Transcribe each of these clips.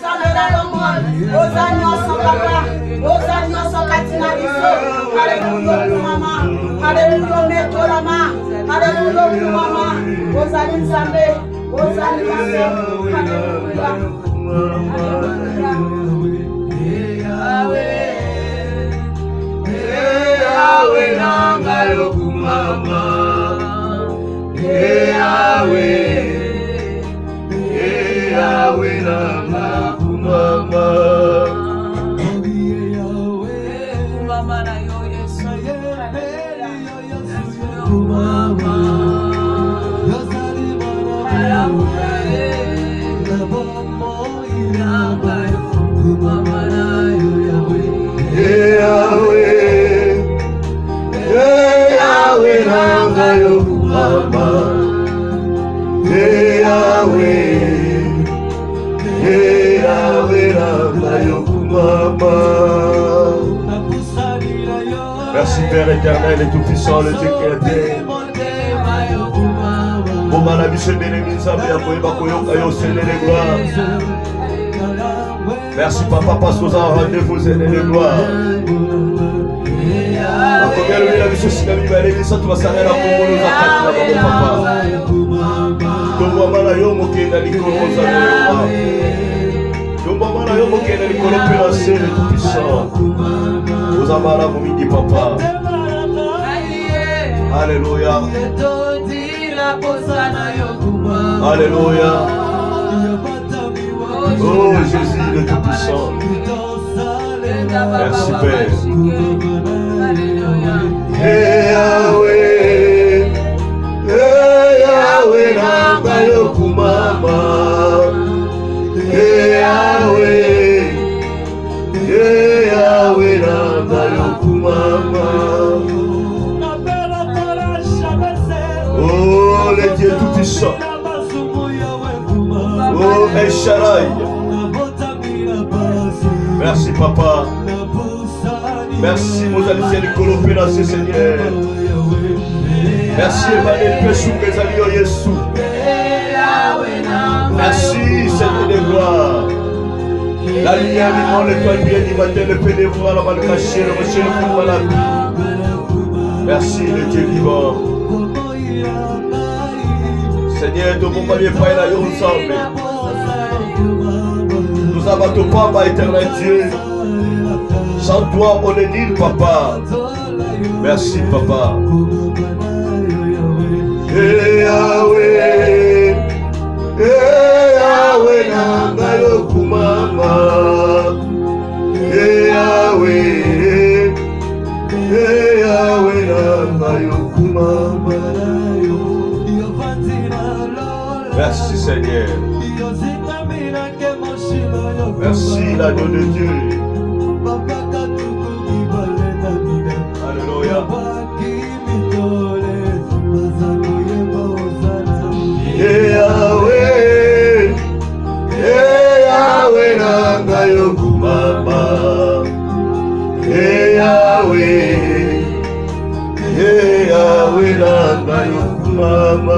salera le monde. Ozanyo son papa. Ozanyo son katina biso. Alléluia pour maman. Alléluia metorama. Alléluia pour maman. Ozali nzambe. Ozali nzambe. Alléluia. Yahweh nanga yokumama. Yahweh nanga kumama. Mama na yo Yesu. Kumama. Yahweh nanga yokumama. Yahweh nanga yokumama. Merci Père éternel et tout-puissant, le Dieu créateur. Bon malabi se bénémi nzambe ya koyeba koyoka yo selele gloire. Merci papa parce que vous avez rendez-vous selele gloire. Akogelo bila biso sika mibale bisa tubasangela kongolo za kati na babo papa. Tomba mala yo mokenda likolo za lelo. Tomba mala yo mokenda likolo pela c'est le tout-puissant. Vous amara midi papa. Alléluia. Alléluia. Oh Jésus le Tout-Puissant. Merci Père. Yahweh, Yahweh nanga yokumama. Yahweh, Yahweh nanga yokumama. Oh le Dieu Tout-Puissant. Oh El Shaddai. Merci papa. Merci mon aliciens de Colopéna, Seigneur. Merci Emmanuel Pessou, mes amis au Yesu. Merci Seigneur de gloire. La lumière du monde, l'étoile bien du matin, le pédé, voir la mal caché, le monsieur le fou malade. Merci le Dieu vivant. Seigneur, ton bon palier pas là, yo ensemble. Nous abattons pas, éternel Dieu. Sans toi, on est nul, papa. Merci, papa. Yahweh, Yahweh nanga yokumama. Yahweh, Yahweh nanga yokumama. Merci, Seigneur. Merci, l'agneau de Dieu. Alléluia. Yahweh, Yahweh nanga yokumama. Yahweh, Yahweh nanga yokumama.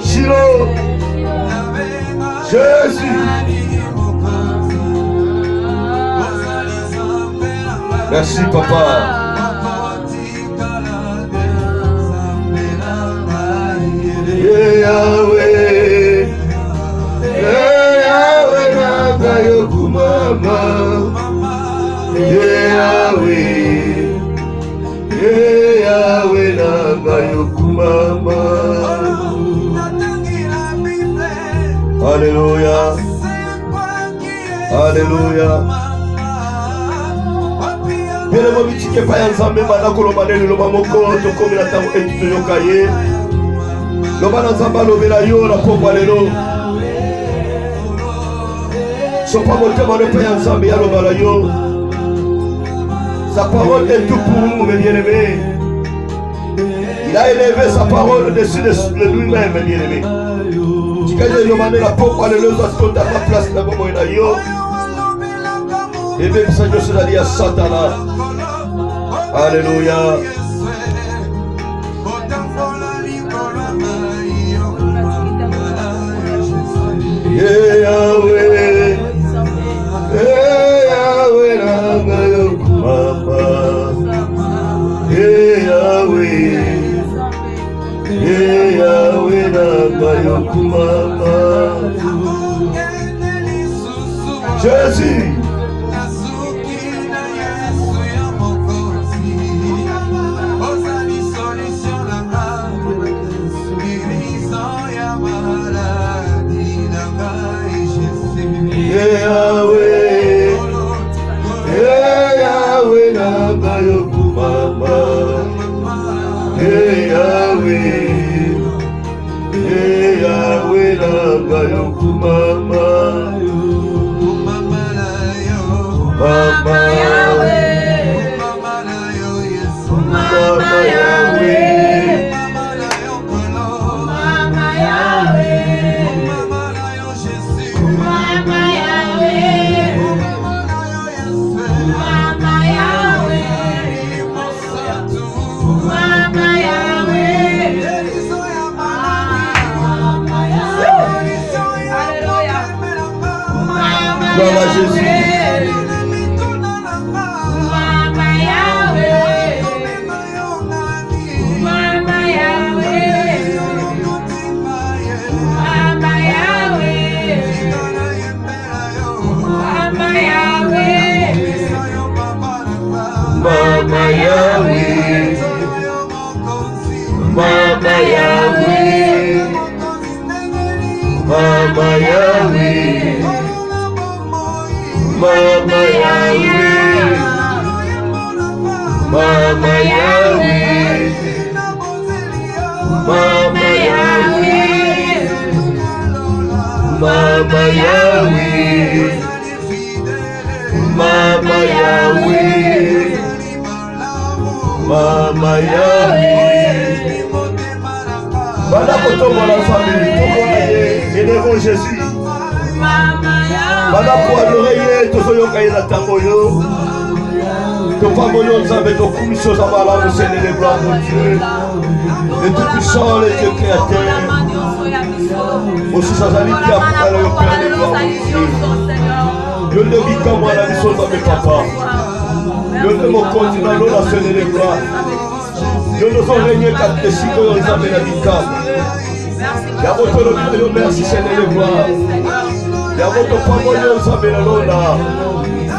Shilo, Jésus. Merci papa. Yahweh, Yahweh nanga yokumama. Yahweh, Yahweh nanga yokumama. Alléluia. Alléluia. Bien le bitike pa ya nzambe bana koloba lelo loba moko to komela tango etuto yokaye. Loba na nzamba lobela yo na pokwa lelo. Sopa motema ne pas ensemble ya lobala yo. Sa parole est tout pour nous, mes bien-aimés. Il a élevé sa parole au-dessus de lui-même, mes bien-aimés. Tu peux lui demander la pokwa lelo za ta place na bomo na yo. Et même ça je suis allé à Satana. Alléluia. Yahweh, Yahweh, Yahweh, Mama. Yahweh, Yahweh, Yahweh, Mama. Jésus. Yahweh, Yahweh, Nagayo Kumama. Yahweh, Yahweh, Nagayo Kumama. Mama Yahweh, Mama Yahweh, Mama Yahweh. Gloire à Jésus. Mama Yahweh, Mama Yahweh, Mama Yahweh, Mama Yahweh, Mama Yahweh, Mama Yahweh, Mama Yahweh. Mama Yahweh, Mama Yahweh, Mama Yahweh, Mama Yahweh, Mama Yahweh, Mama Yahweh. Voilà pour la famille, élevons Jésus. Bana pour adorer ye tozoyoka ye na tango yo topambo yo nzambe tokumisi oza malamu Seigneur de gloire mon Dieu le tout-puissant le Dieu créateur mosusu azali te afutala yo Père de gloire mon Dieu yo nde bikamwa na biso nzambe papa yo nde mokonzi na lo na Seigneur de gloire yo nozorenyeka te sikoyo nzambe na bikamwa ya motolobi na yo merci Seigneur de gloire ya moto pango yo nzambe na lona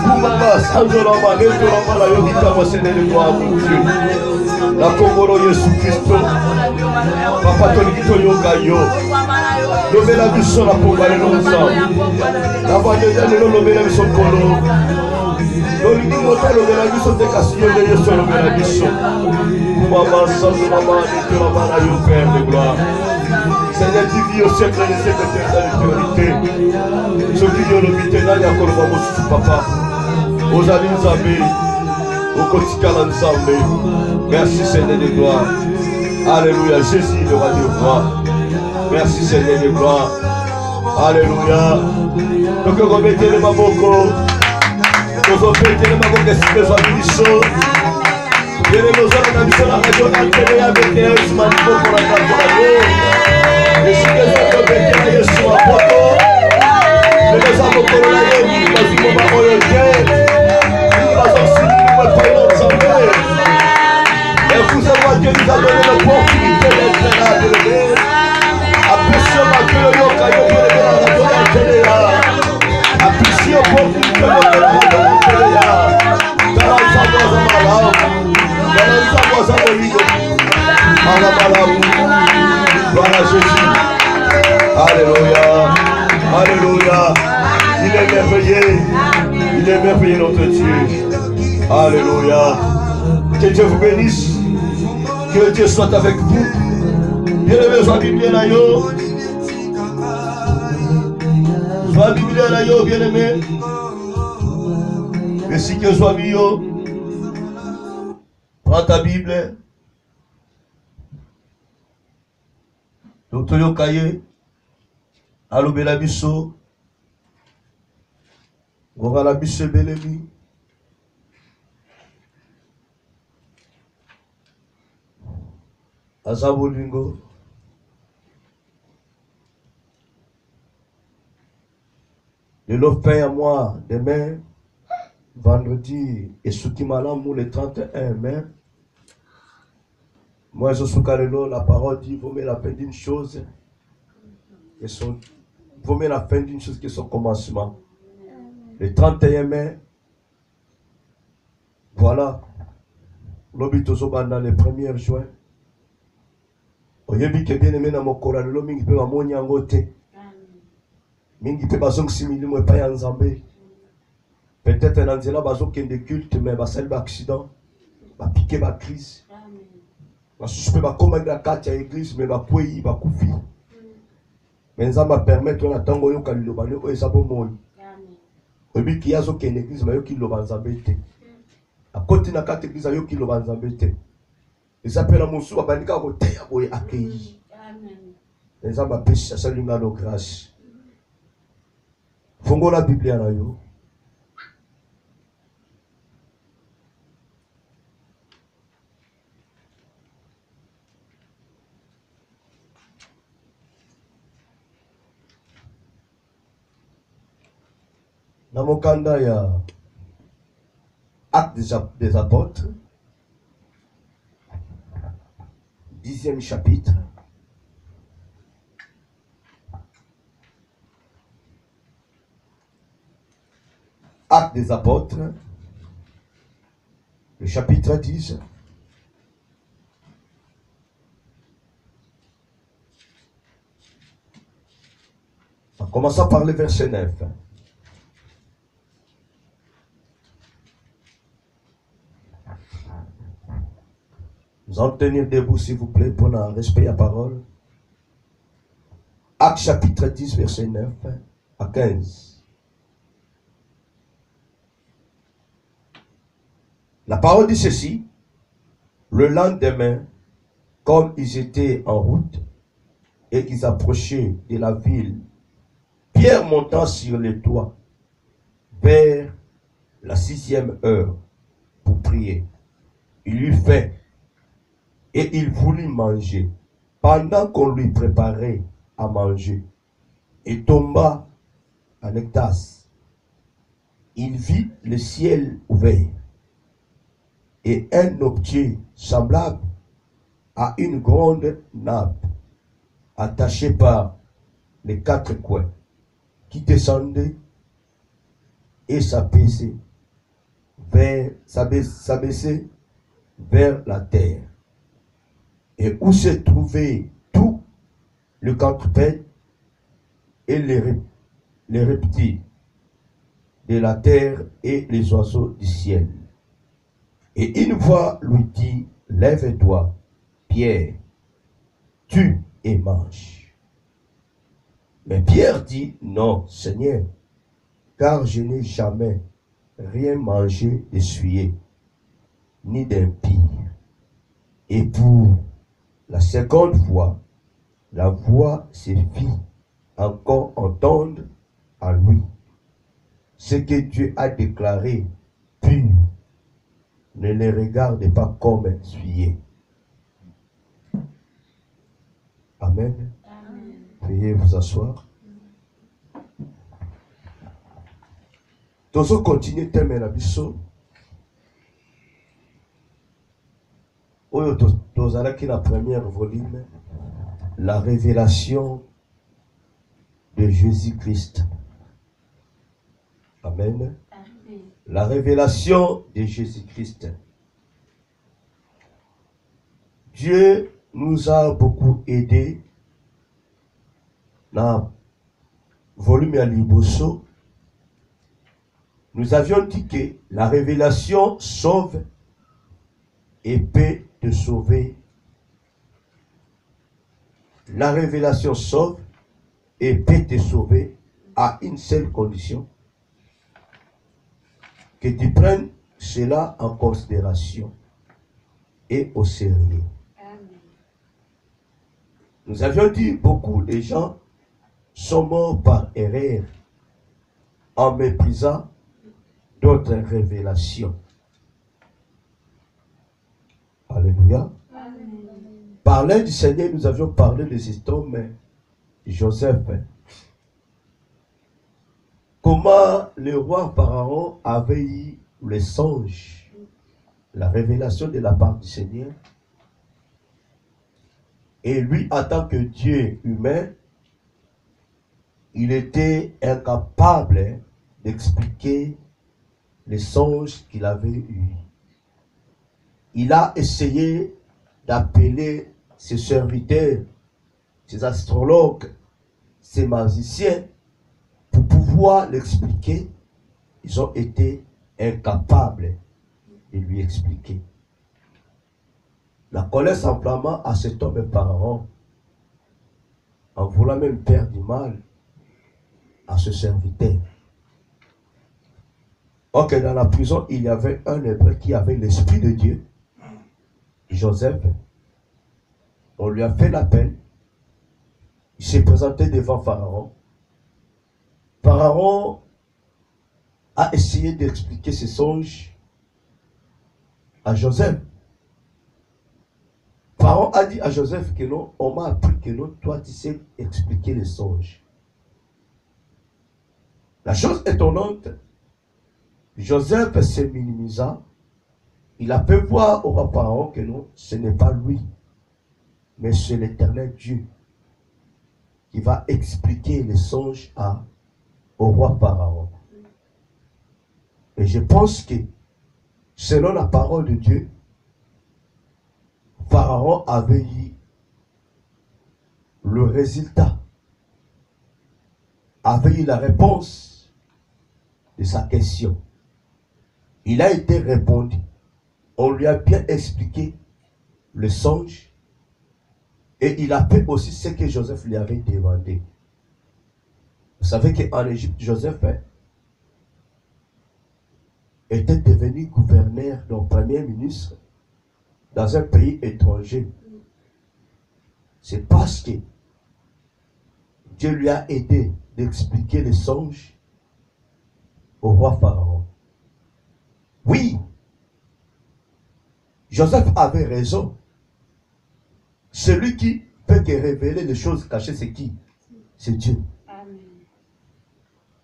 kumama sanzolama netolama na yo bikamwa Seigneur de gloire mon Dieu na kongolo Yesu Kristo papa tolingi toyoka yo lobela biso na pokwa lelo nzambe na bandeja lelo lobela biso nkolo tolingi moto lobela biso te kasi yo nde Yesu lobela biso kumama sanzolama netolama na yo Père de gloire Seigneur, tu vis au siècle des siècles d'éternité. Ce qui est le mitena, il y a encore le papa. Aux amis Nzambe, au quotidien Nzambe. Merci Seigneur de gloire. Alléluia, Jésus, le roi de gloire. Merci Seigneur de gloire. Alléluia. Donc remettez les maboko. Nous remettez les maboko des amis. Bien les nos hommes dans la région d'Altérie avec les Ousmane pour la campagne. Et si les autres béquets Yesu à poto, les hommes pour la Yémi, parce qu'ils vont pas moyenner, ils vont aussi nous payer ensemble. Et vous savez Dieu nous a donné l'opportunité d'être là, de lever. Appréciez ma que le yoka yo de la radio d'Altérie. Appréciez l'opportunité de la radio d'Altérie. Dans la salle de malade. Gloire à Jésus. Alléluia. Alléluia. Il est merveilleux. Il est merveilleux notre Dieu. Alléluia. Que Dieu vous bénisse. Que Dieu soit avec vous. Bien-aimé, sois Bible là yo. Sois Bible là yo, bien-aimé. Mais si que soit bio, prends ta Bible. Docteur Yokaye, Alobela Bisso, Gongala Bisso Belemi. Azabolingo. De l'eau pain à moi, demain, vendredi, et Soukimalamou le 31 mai. Moi, je suis carrément, la parole dit, vaut mieux la fin d'une chose, vaut mieux la fin d'une chose que son commencement. Le 31 mai, voilà, l'obitozo dans le 1er juin. Oyebi ke bien aimé na mokora lelo mingi pe ba monya ngote. Mingi pe bazong simili mo pa ya nzambe. Peut-être na nzela bazo kende culte mais ba sel ba accident, ba piquer ba crise. Ba suspect ba koma na kati ya église mais ba kwei ba kufi. Mais nzamba permettre na tango yo kalilo ba o esabo moyi. Oyebi ki yazo kende église ma yo ki loba nzambe te. A côté na kati église yo ki loba nzambe te. Ils appellent à mon sou, à Banika, à Boy accueilli. Les hommes appellent ça, ça lui donne grâce. Fongo la Bible à yo. Namokanda ya Actes des Apôtres. 10e chapitre. Actes des Apôtres. Le chapitre 10. En commençant par le verset 9. Nous allons tenir debout, s'il vous plaît, pour un respect à la parole. Actes chapitre 10, verset 9 à 15. La parole dit ceci. Le lendemain, comme ils étaient en route et qu'ils approchaient de la ville, Pierre montant sur les toits vers la 6e heure pour prier. Il eut faim. Et il voulut manger. Pendant qu'on lui préparait à manger, il tomba en extase. Il vit le ciel ouvert et un objet semblable à une grande nappe attachée par les 4 coins qui descendait et s'abaissait vers la terre. Et où se trouvaient tout le quadrupède et les reptiles de la terre et les oiseaux du ciel. Et une voix lui dit, lève-toi, Pierre, tue et mange. Mais Pierre dit, non, Seigneur, car je n'ai jamais rien mangé d'essuyé, ni d'impie. Et pour la seconde fois, la voix se fit encore entendre à lui. Ce que Dieu a déclaré pur, ne les regarde pas comme essuyés. Amen. Amen. Veuillez vous asseoir. Nous continuons thème la biso. Nous allons la première volume, la révélation de Jésus-Christ. Amen. Amen. La révélation de Jésus-Christ. Dieu nous a beaucoup aidés dans le volume à Liboso. Nous avions dit que la révélation sauve et peut te sauver La révélation sauve et peut te sauver à une seule condition. Que tu prennes cela en considération et au sérieux. Amen. Nous avions dit beaucoup de gens sont morts par erreur en méprisant d'autres révélations. Alléluia. Parlant du Seigneur, nous avions parlé de cet homme, Joseph. Comment le roi Pharaon avait eu le songe, la révélation de la part du Seigneur. Et lui, en tant que Dieu humain, il était incapable d'expliquer les songes qu'il avait eus. Il a essayé d'appeler ses serviteurs, ses astrologues, ses magiciens, pour pouvoir l'expliquer. Ils ont été incapables de lui expliquer. La colère s'enflamma à cet homme Pharaon, en voulant même faire du mal à ce serviteur. Ok, dans la prison, il y avait un hébreu qui avait l'esprit de Dieu, Joseph. On lui a fait l'appel. Il s'est présenté devant Pharaon. Pharaon a essayé d'expliquer ses songes à Joseph. Pharaon a dit à Joseph que non, on m'a appris que non, toi tu sais expliquer les songes. La chose étonnante, Joseph se minimisa. Il a fait voir au roi Pharaon que non, ce n'est pas lui, mais c'est l'Éternel Dieu qui va expliquer les songes au roi Pharaon. Et je pense que, selon la parole de Dieu, Pharaon avait eu le résultat, avait eu la réponse de sa question. Il a été répondu. On lui a bien expliqué le songe et il a fait aussi ce que Joseph lui avait demandé. Vous savez qu'en Égypte, Joseph était devenu gouverneur, donc premier ministre, dans un pays étranger. C'est parce que Dieu lui a aidé d'expliquer les songes au roi Pharaon. Oui, Joseph avait raison. Celui qui peut te révéler les choses cachées, c'est qui? C'est Dieu. Amen.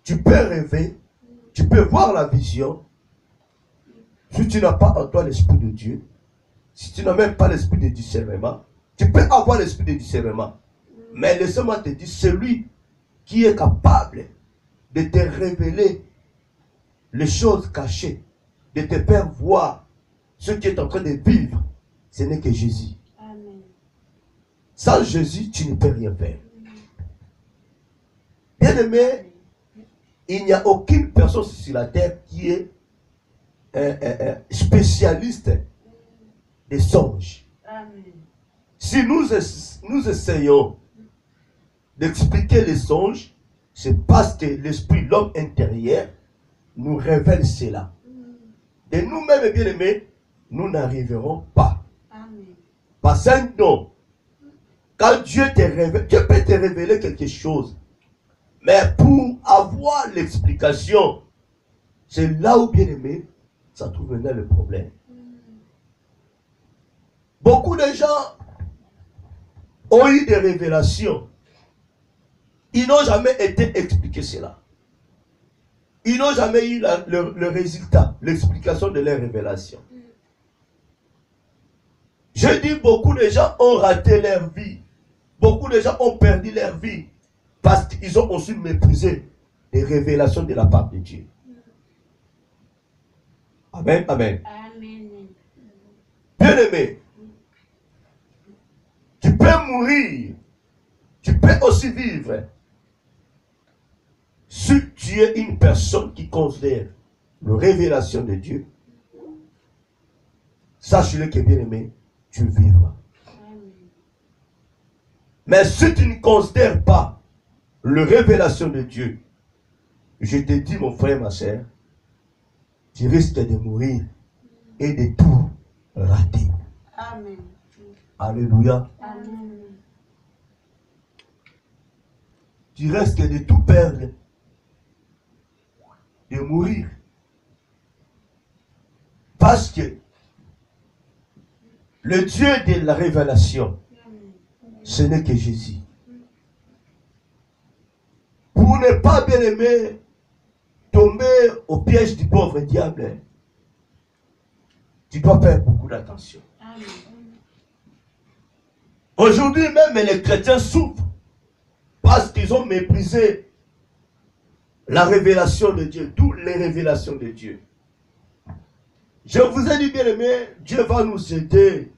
Tu peux rêver, tu peux voir la vision. Si tu n'as pas en toi l'esprit de Dieu, si tu n'as même pas l'esprit de discernement, tu peux avoir l'esprit de discernement. Mais laisse-moi te dire, celui qui est capable de te révéler les choses cachées, de te faire voir ce qui est en train de vivre, ce n'est que Jésus. Amen. Sans Jésus, tu ne peux rien faire. Bien aimé, il n'y a aucune personne sur la terre qui est spécialiste des songes. Amen. Si nous essayons d'expliquer les songes, c'est parce que l'esprit, l'homme intérieur, nous révèle cela. Et nous-mêmes, bien aimés, nous n'arriverons pas. Amen. Parce que non. Quand Dieu te révèle, Dieu peut te révéler quelque chose. Mais pour avoir l'explication, c'est là où, bien aimé, ça trouve maintenant le problème. Beaucoup de gens ont eu des révélations. Ils n'ont jamais été expliqués cela. Ils n'ont jamais eu le résultat, l'explication de leur révélation. Je dis, beaucoup de gens ont raté leur vie. Beaucoup de gens ont perdu leur vie parce qu'ils ont aussi méprisé les révélations de la part de Dieu. Amen, amen. Amen. Bien aimé, tu peux mourir, tu peux aussi vivre. Si tu es une personne qui considère la révélation de Dieu, sache-le que bien aimé, tu vivras. Mais si tu ne considères pas la révélation de Dieu, je te dis, mon frère, ma soeur, tu risques de mourir et de tout rater. Amen. Alléluia. Amen. Tu risques de tout perdre, de mourir. Parce que le Dieu de la révélation, ce n'est que Jésus. Pour ne pas, bien aimé, tomber au piège du pauvre diable, tu dois faire beaucoup d'attention. Aujourd'hui même, les chrétiens souffrent parce qu'ils ont méprisé la révélation de Dieu, toutes les révélations de Dieu. Je vous ai dit, bien aimé, Dieu va nous aider.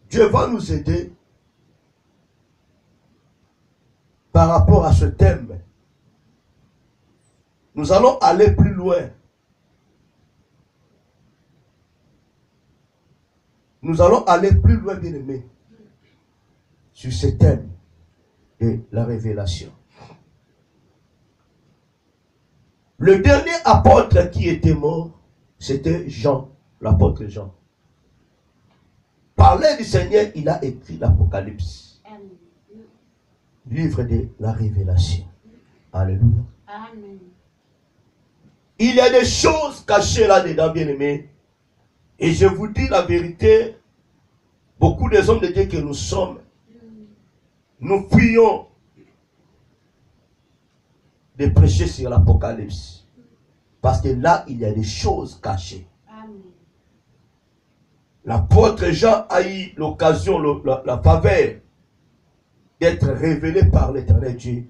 Dieu va nous aider par rapport à ce thème. Nous allons aller plus loin. Nous allons aller plus loin, bien aimé, sur ce thème de la révélation. Le dernier apôtre qui était mort, c'était Jean, l'apôtre Jean. Parler du Seigneur, il a écrit l'Apocalypse. Livre de la révélation. Alléluia. Amen. Il y a des choses cachées là-dedans, bien-aimés. Et je vous dis la vérité, beaucoup des hommes de Dieu que nous sommes, nous fuyons de prêcher sur l'Apocalypse. Parce que là, il y a des choses cachées. L'apôtre Jean a eu l'occasion, la faveur d'être révélé par l'Éternel Dieu,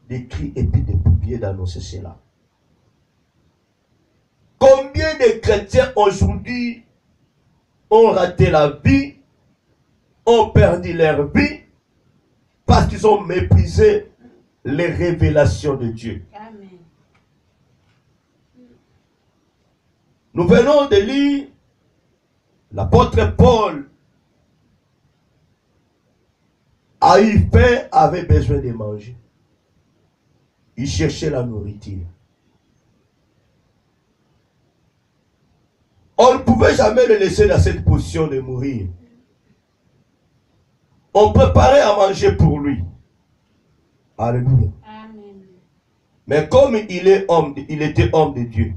d'écrire et puis de publier, d'annoncer cela. Combien de chrétiens aujourd'hui ont raté la vie, ont perdu leur vie, parce qu'ils ont méprisé les révélations de Dieu. Amen. Nous venons de lire l'apôtre Paul a eu faim, avait besoin de manger. Il cherchait la nourriture. On ne pouvait jamais le laisser dans cette position de mourir. On préparait à manger pour lui. Alléluia. Amen. Mais comme il était homme de Dieu,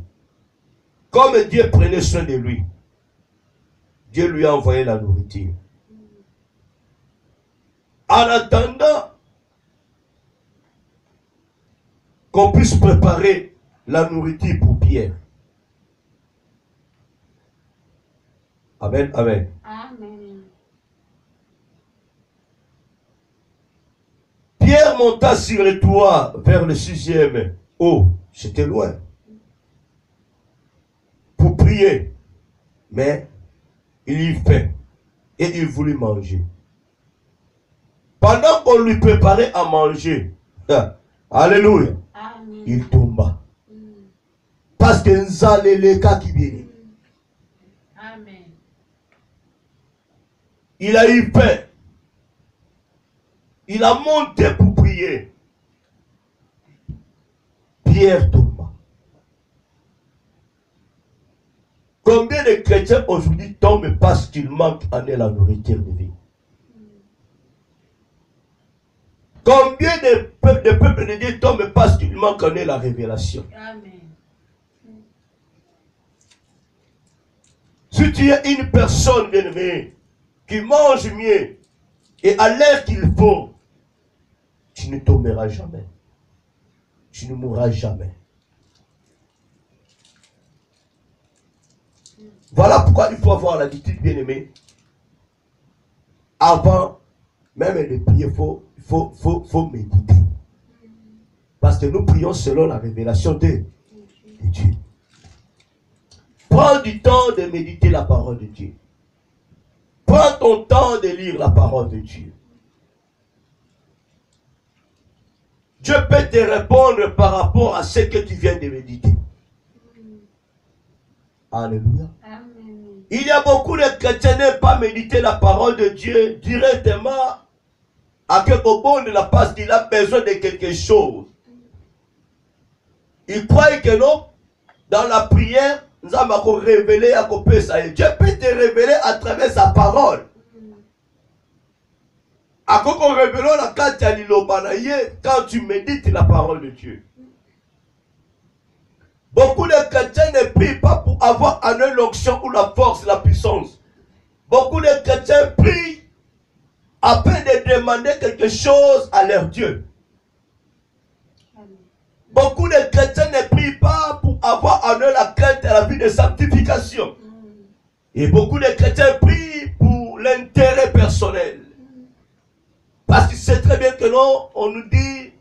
comme Dieu prenait soin de lui, Dieu lui a envoyé la nourriture. En attendant qu'on puisse préparer la nourriture pour Pierre. Amen, amen. Amen. Pierre monta sur le toit vers le 6e haut. C'était loin. Pour prier. Mais il y fait. Et il voulut manger. Pendant qu'on lui préparait à manger, alléluia, Amen. il tomba. Parce que Nzale le cas qui vient. Amen. Il a eu faim. Il a monté pour prier. Pierre tomba. Combien de chrétiens aujourd'hui tombent parce qu'il manque en eux la nourriture de vie? Combien de peuples de Dieu tombent parce qu'il manque en eux la révélation? Amen. Si tu es une personne, bien-aimée, qui mange mieux et à l'heure qu'il faut, tu ne tomberas jamais. Tu ne mourras jamais. Voilà pourquoi il faut avoir l'attitude, bien-aimée. Avant même de prier, il faut méditer. Parce que nous prions selon la révélation de Dieu. Prends du temps de méditer la parole de Dieu. Prends ton temps de lire la parole de Dieu. Dieu peut te répondre par rapport à ce que tu viens de méditer. Alléluia. Amen. Il y a beaucoup de chrétiens qui n'aiment pas méditer la parole de Dieu directement à quelque monde là parce qu'il a besoin de quelque chose. Il croit que non, dans la prière, nous allons révéler à côté ça. Dieu peut te révéler à travers sa parole. À quoi qu'on révèle quand tu médites la parole de Dieu. Beaucoup de chrétiens ne prient pas pour avoir en eux l'onction ou la force, la puissance. Beaucoup de chrétiens prient afin de demander quelque chose à leur Dieu. Beaucoup de chrétiens ne prient pas pour avoir en eux la crainte et la vie de sanctification. Et beaucoup de chrétiens prient pour l'intérêt personnel. Parce qu'il sait très bien que non, on nous dit,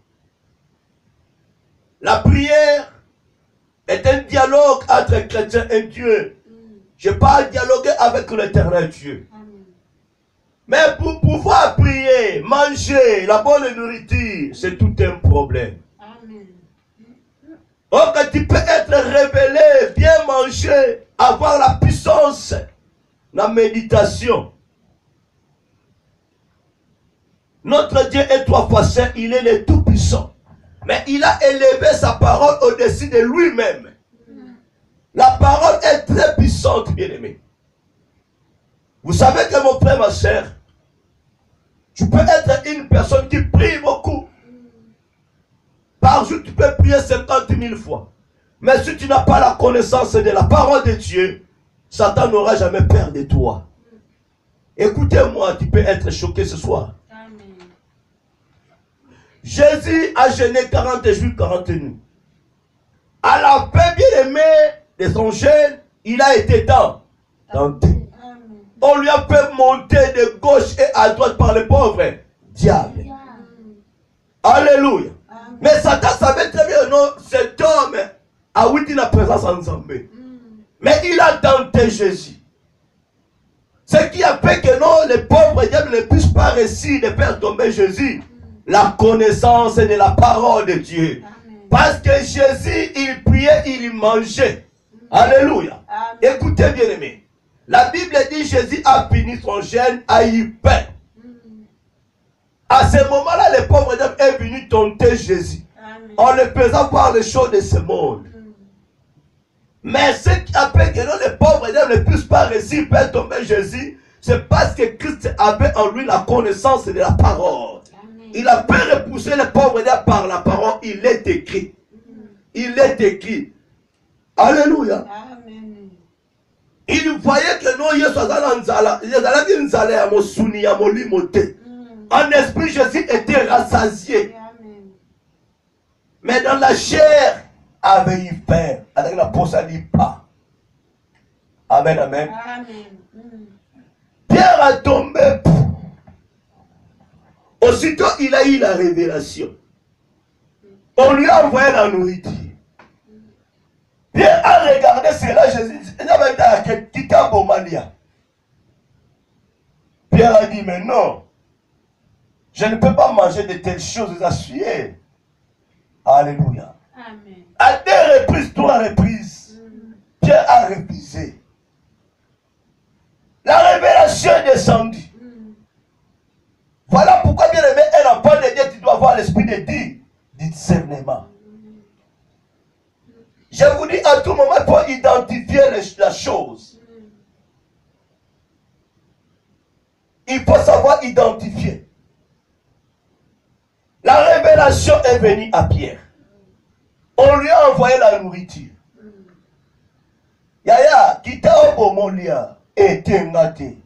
la prière est un dialogue entre chrétiens et Dieu. Je n'ai pas à dialoguer avec l'éternel Dieu. Mais pour pouvoir prier, manger la bonne nourriture, c'est tout un problème. Donc tu peux être révélé, bien manger, avoir la puissance, la méditation. Notre Dieu est trois fois saint, il est le tout-puissant. Mais il a élevé sa parole au-dessus de lui-même. La parole est très puissante, bien-aimé. Vous savez que mon frère, ma soeur, tu peux être une personne qui prie beaucoup. Par jour, tu peux prier 50 000 fois. Mais si tu n'as pas la connaissance de la parole de Dieu, Satan n'aura jamais peur de toi. Écoutez-moi, tu peux être choqué ce soir. Jésus a jeûné 40 jours, 40 nuits. À la fin, bien aimé de son jeûne, il a été tenté. On lui a fait monter de gauche et à droite par le pauvre diable. Alléluia. Mais Satan savait très bien, non, cet homme a oui dit la présence ensemble. Mais il a tenté Jésus. Ce qui a fait que non, les pauvres diables ne puissent pas réussir de faire tomber Jésus. La connaissance de la parole de Dieu. Amen. Parce que Jésus, il priait, il mangeait. Alléluia. Amen. Écoutez bien aimé. La Bible dit Jésus a fini son jeûne à y pain. À ce moment-là, les pauvres diables est venu tenter Jésus. Amen. En le faisant voir les choses de ce monde. Mais ce qui a fait que non, les pauvres diables ne puissent pas réussir à faire tomber Jésus, c'est parce que Christ avait en lui la connaissance de la parole. Il a pu repousser les pauvres par la parole. Il est écrit. Il est écrit. Alléluia. Amen. Il voyait que non, en esprit, Jésus était rassasié. Mais dans la chair, avait eu faim. Avec la poche, elle dit pas. Amen, amen. Pierre a tombé. Aussitôt, il a eu la révélation. On lui a envoyé la nourriture. Pierre a regardé cela, Jésus. Pierre a dit, mais non, je ne peux pas manger de telles choses assuyées. Alléluia. Amen. À 2 reprises, 3 reprises, Pierre a refusé. La révélation est descendue. Voilà pourquoi, bien aimé, un enfant de Dieu, tu dois avoir l'esprit de discernement. Je vous dis, à tout moment, il faut identifier la chose. Il faut savoir identifier. La révélation est venue à Pierre. On lui a envoyé la nourriture. Yaya, kita obomolia, etengate.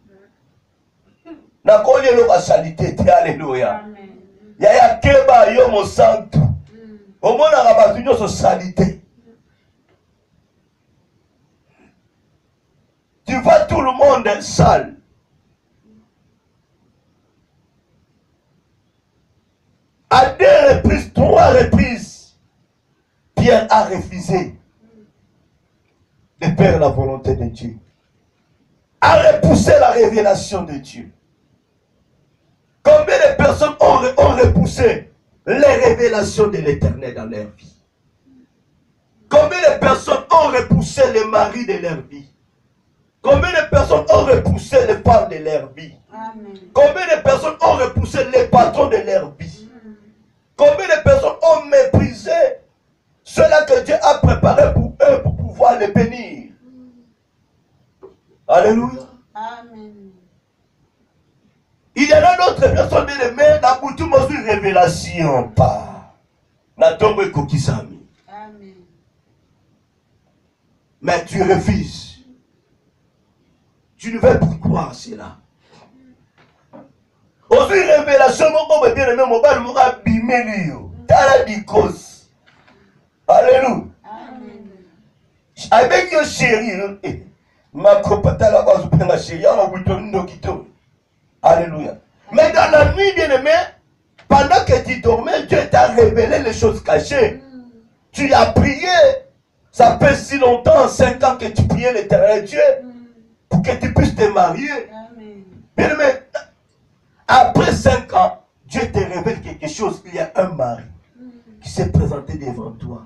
Na konye lo basalite te, alléluia. Yaya keba yo mo santo. Omona rabatu nyoso salite. Tu vois tout le monde sale. À 2 reprises, 3 reprises, Pierre a refusé de faire la volonté de Dieu. A repoussé la révélation de Dieu. Combien de personnes ont repoussé les révélations de l'Éternel dans leur vie? Combien de personnes ont repoussé les maris de leur vie? Combien de personnes ont repoussé les femmes de leur vie? Amen. Combien de personnes ont repoussé les patrons de leur vie? Combien de personnes ont méprisé ceux-là que Dieu a préparé pour eux pour pouvoir les bénir? Alléluia. Amen. Il y en a d'autres personnes bien aimées dans toute une révélation. Pas. Natombe et Kokisami. Amen. Mais tu refuses. Tu ne veux plus croire cela. Aussi révélation, mon bien aimé, mon bal m'aura bimé. T'as la cause. Alléluia. Amen. Avec your chérie, ma copata la base de ma chérie, on va vous Alléluia. Mais dans la nuit, bien aimé, pendant que tu dormais, Dieu t'a révélé les choses cachées. Tu as prié. Ça fait si longtemps, 5 ans que tu priais l'Éternel Dieu pour que tu puisses te marier. Amen. Bien aimé, après 5 ans, Dieu te révèle quelque chose. Il y a un mari qui s'est présenté devant toi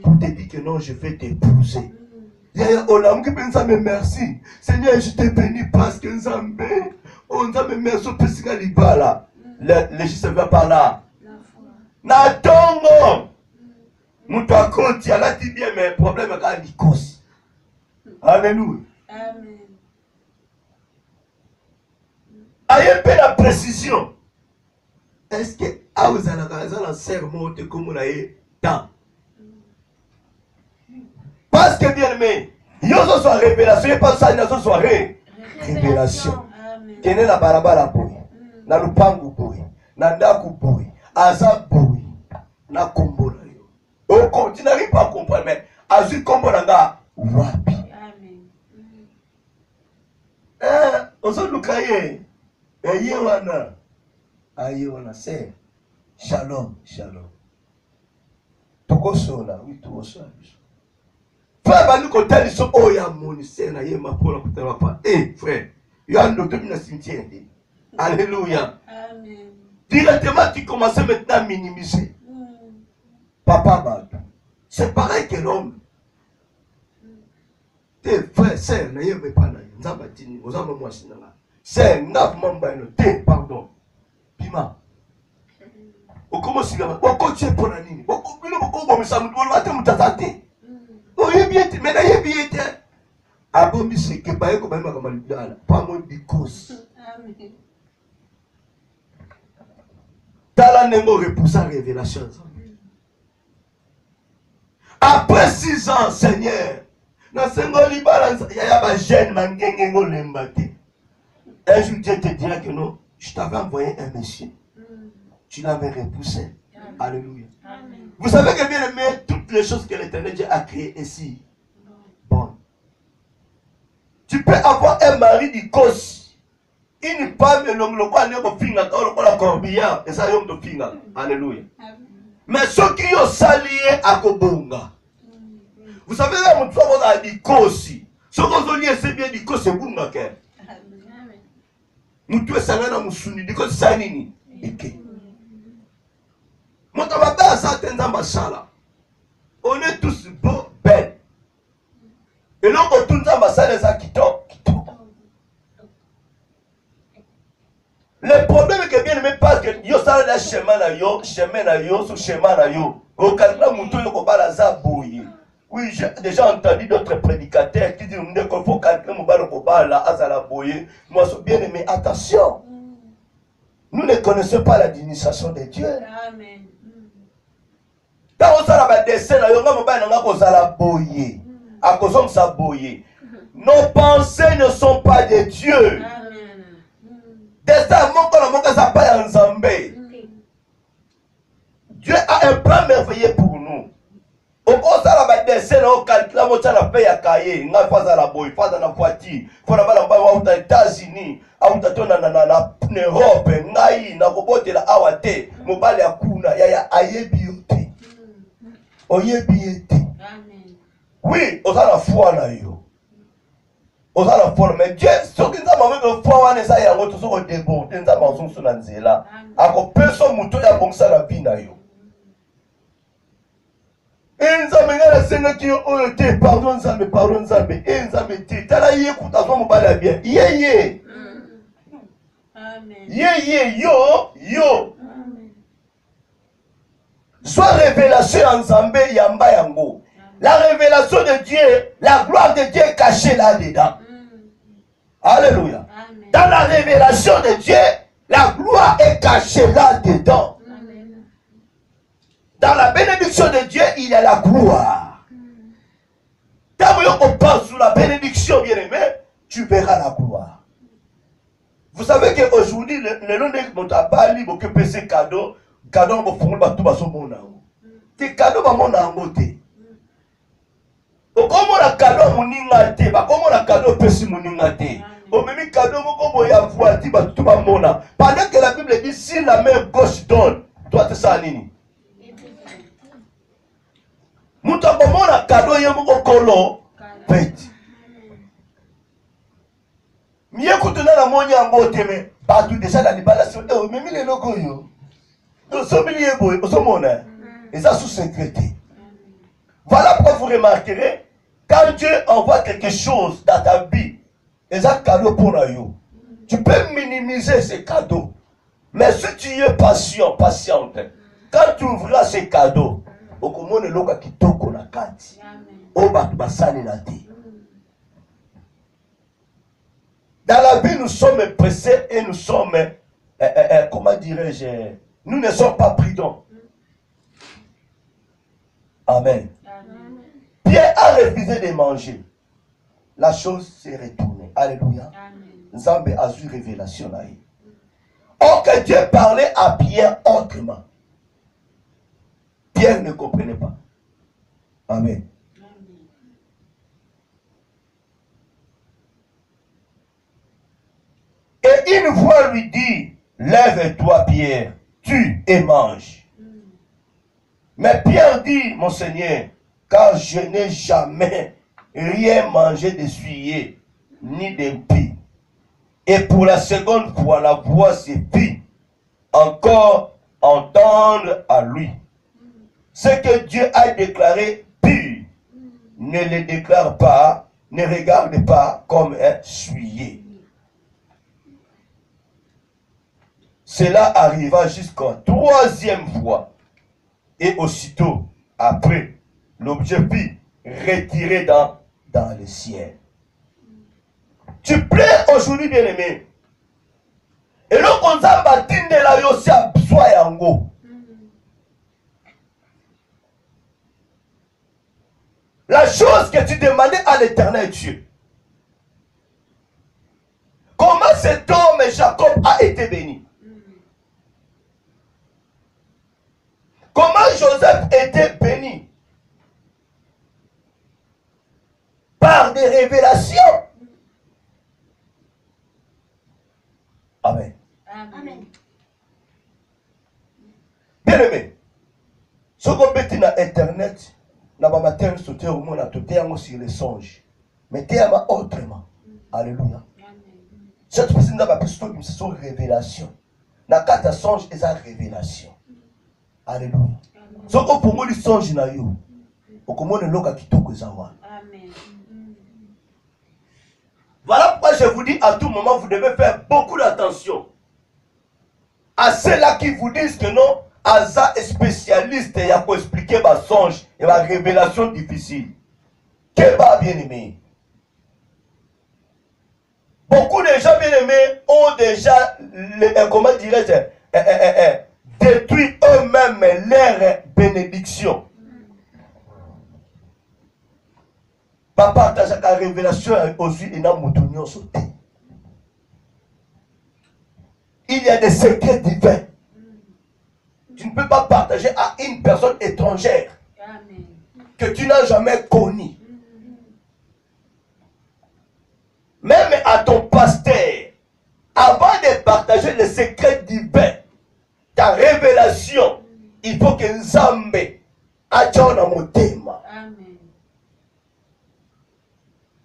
pour te dire que non, je vais t'épouser. Il y a un homme qui pense à me merci. Seigneur, je t'ai béni parce que nous avons béni. On a me merci au petit là. Le juste va par là. Natongo. Moutou à côté, il a dit bien, mais le problème est quand il cause. Alléluia. Amen. Ayez un peu la précision. Est-ce que vous avez un serment de comme on a eu tant? Parce que bien aimé, il y a une révélation, il n'y a pas ça, il y a une soirée. Révélation. Kene na barabara boy, na lupangu boy, na ndaku boy, aza boy, na kombo na yo. On continue pas à comprendre, mais azu kombo na nga wapi. Amen. Ozo lukaye, eye wana, aye wana se, shalom, shalom. Toko sola, oui toko sola. Frère, bani kotali so oya moni se na ye mapola kutala pa. Frère. Il y a un docteur qui n'a cimetière. Alléluia. Amen. Directement, tu commences maintenant à minimiser. Papa Badou. C'est pareil que l'homme. Tes frères, sœurs, n'ayez pas là. Nous avons dit, nous avons moi, c'est neuf membres, pardon. Pima. Au commence à dire, au coach pour la ligne. Au coach, abomi seke baye ko bayima kama lidala pamo because tala nengo repoussa révélation. Après 6 ans, Seigneur, na sengo libala ya ba jeune mangenge ngolemba te. Un jour Dieu te dira que non, je t'avais envoyé un monsieur. Tu l'avais repoussé. Alléluia. Amen. Vous savez que bien aimé, toutes les choses que l'Éternel Dieu a créées ici. Bon. Tu peux avoir un mari du cos. Une femme, le quoi n'est pas finga, la corbillard, et ça y est, finga. Alléluia. Mais ceux qui ont salié à Kobonga. Vous savez, là, on a dit kosi. Ce qu'on a dit, c'est bien dit kosi, c'est bunga. Nous tous, ça n'a pas dit kosi, ça n'a pas. Mon tabac, ça a on est tous beaux, belles. Et là, on tourne dans ma salle, qui tombe. Le problème est que bien aimé, parce que yo sala na chemin na yo, sur chemin na yo. Au calme, mouton yo kobala za boye. Oui, j'ai déjà entendu d'autres prédicateurs qui disent qu'il faut calculer mon balo kobala azala boye. Moi, bien aimé, attention. Nous ne connaissons pas la divination de Dieu. Amen. Quand on a un dessin, on a boye. À cause de ça, boye. Nos pensées ne sont pas de Dieu. Destin, Dieu a un plan merveilleux pour nous. Au contraire, la dessin, on calcule, on a fait à Kaye, on a fait la boye, on a fait la voiture, on a fait les États-Unis, on a fait en Europe, on a fait la Awate, on a fait Kuna, ya ayebiote. Oyebiote. Oui, on a la foi là yo. On a la foi, mais Dieu, ce qui nous a fait la foi, on a un autre sur le débord, on a un autre sur la nzela. Alors, personne ne peut pas la vie na yo. Et nous avons asengaki oyo te pardon nzambe nzambe te tala ye kuta azwa mobali ya bien ye yo zwa révélation en nzambe yamba yango. La révélation de Dieu, la gloire de Dieu est cachée là-dedans. Alléluia. Dans la révélation de Dieu, la gloire est cachée là-dedans. Dans la bénédiction de Dieu, il y a la gloire. Quand on pense sur la bénédiction, bien-aimé, tu verras la gloire. Vous savez qu'aujourd'hui, le nom de mon tabali, mon PC cadeau, on va tout passer au monde. Tes cadeaux, on va monter. Comment la cadeau, mon ingate, comment la cadeau, PC, mon ingate. Au même cadeau, mon ya voiti, tout va mona. Pendant que la Bible dit, si la main gauche donne, toi, tu sais, nini. Mouta comment la cadeau, y'a mon colo, petit. Mieux que tu n'as la monia en beauté, mais partout déjà dans les balations, mais les locaux, nous sommes liés, nous sommes honnêtes. Et ça sous sécurité. Voilà pourquoi vous remarquerez, quand Dieu envoie quelque chose dans ta vie, et ça cadeau pour nous, tu peux minimiser ces cadeaux. Mais si tu es patient, patiente, quand tu ouvriras ces cadeaux, au comment le loca qui toko la kati, au batubasani na ti. Dans la vie, nous sommes pressés et nous sommes, comment dirais-je, nous ne sommes pas prudents. Amen. Amen. Pierre a refusé de manger. La chose s'est retournée. Alléluia. Nzambe a eu révélation là. Or que Dieu parlait à Pierre autrement. Pierre ne comprenait pas. Amen. Et une voix lui dit, lève-toi Pierre, tue et mange. Mais Pierre dit, mon Seigneur, car je n'ai jamais rien mangé d'essuyé, ni d'impie. Et pour la seconde fois, la voix se fit encore entendre à lui. Ce que Dieu a déclaré pur, ne le déclare pas, ne regarde pas comme un souillé. Cela arriva jusqu'à troisième fois. Et aussitôt, après, l'objet fut retiré dans le ciel. Tu plais aujourd'hui, bien-aimé. Et là, on a bâti de la yosi à Yango. La chose que tu demandais à l'éternel Dieu. Comment cet homme, Jacob, a été béni? Comment Joseph était béni? Par des révélations. Amen. Amen. Bien aimé, ce qu'on peut dire sur Internet, na ba matin sauter au monde, à sur les songes. Mais tu as autrement. Alléluia. Cette personne n'a pas pu se c'est une révélation. Na carte songe est une révélation. Alléluia. Ce qu'on peut moi le songe na yo. Au comment le loka kitoko zawa. Amen. Voilà pourquoi je vous dis à tout moment, vous devez faire beaucoup d'attention à ceux-là qui vous disent que non, Aza est spécialiste et il a pour expliquer ma songe et ma révélation difficile. Quel va bien aimé. Beaucoup de gens bien aimés ont déjà, comment dirais-je, détruit eux-mêmes leur bénédiction. Pas partager la révélation aussi et dans mon sauté. Il y a des secrets divins. Tu ne peux pas partager à une personne étrangère que tu n'as jamais connue. Même à ton pasteur, avant de partager les secrets divins, ta révélation, il faut que Nzambe ajoute dans mon thème.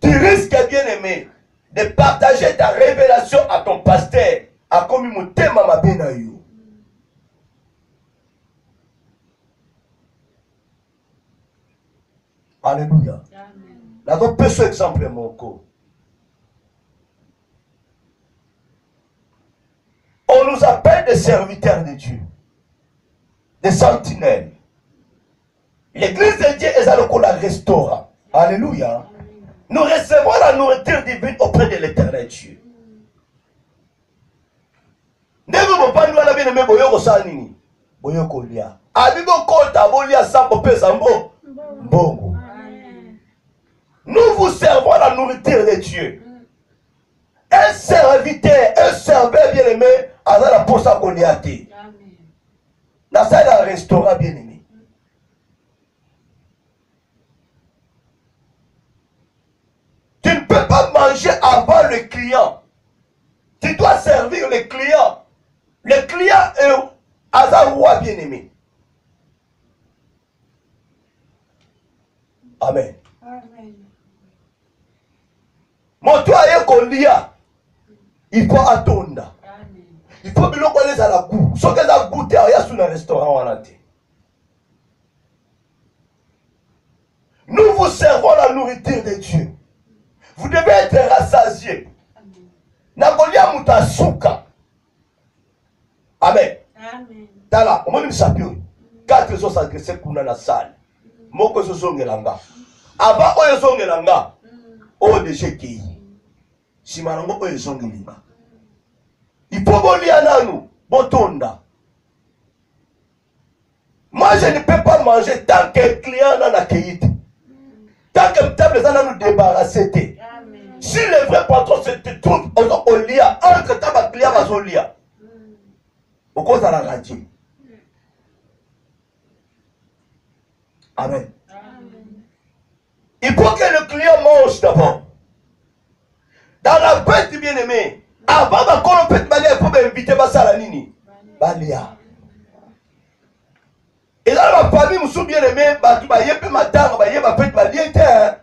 Tu risques, bien aimé, de partager ta révélation à ton pasteur, à comme mon thème à ma bénaïo. Alléluia. Là, on peut ce exemple, mon corps. On nous appelle des serviteurs de Dieu, des sentinelles. L'église de Dieu est à le restaurant. Alléluia. Nous recevons la nourriture divine auprès de l'éternel Dieu. Ne vous pas nous la bien aimé boyoko sanini. Boyoko lia. Abibo kota bolia sambo pesambo. Bongo. Nous vous servons la nourriture de Dieu. Un serviteur, un serveur bien aimé, à la poste à Goliath. Dans un restaurant bien aimé. Tu ne peux pas manger avant le client. Tu dois servir le client. Le client est un roi bien aimé. Amen. Mon toit est colia. Il faut attendre. Il faut que l'on connaisse à la goût. Ce que la goûté il y a sur un restaurant en entier. Nous vous servons la nourriture de Dieu. Vous devez être rassasiés. Nagolia mutasuka. Amen. Tala, on m'a dit ça. 457 kuna na salle. Moko sosongelanga. Aba oyo songelanga. O de cheki. Simarango oyo songelinga. Il faut bolia nanu, botonda. Moi je ne peux pas manger tant que le client n'a accueilli. Tant que le table n'a nous débarrassé. Si le vrai patron se trouve au lia, entre temps le client va au lia. Au cause de la radio. Amen. Il faut que le client mange d'abord. Dans la fête bien aimé, avant qu'on peut il faut inviter Basalanini. Balia. Et dans la famille, nous sommes bien aimés, il peut m'attendre, il va faire balia.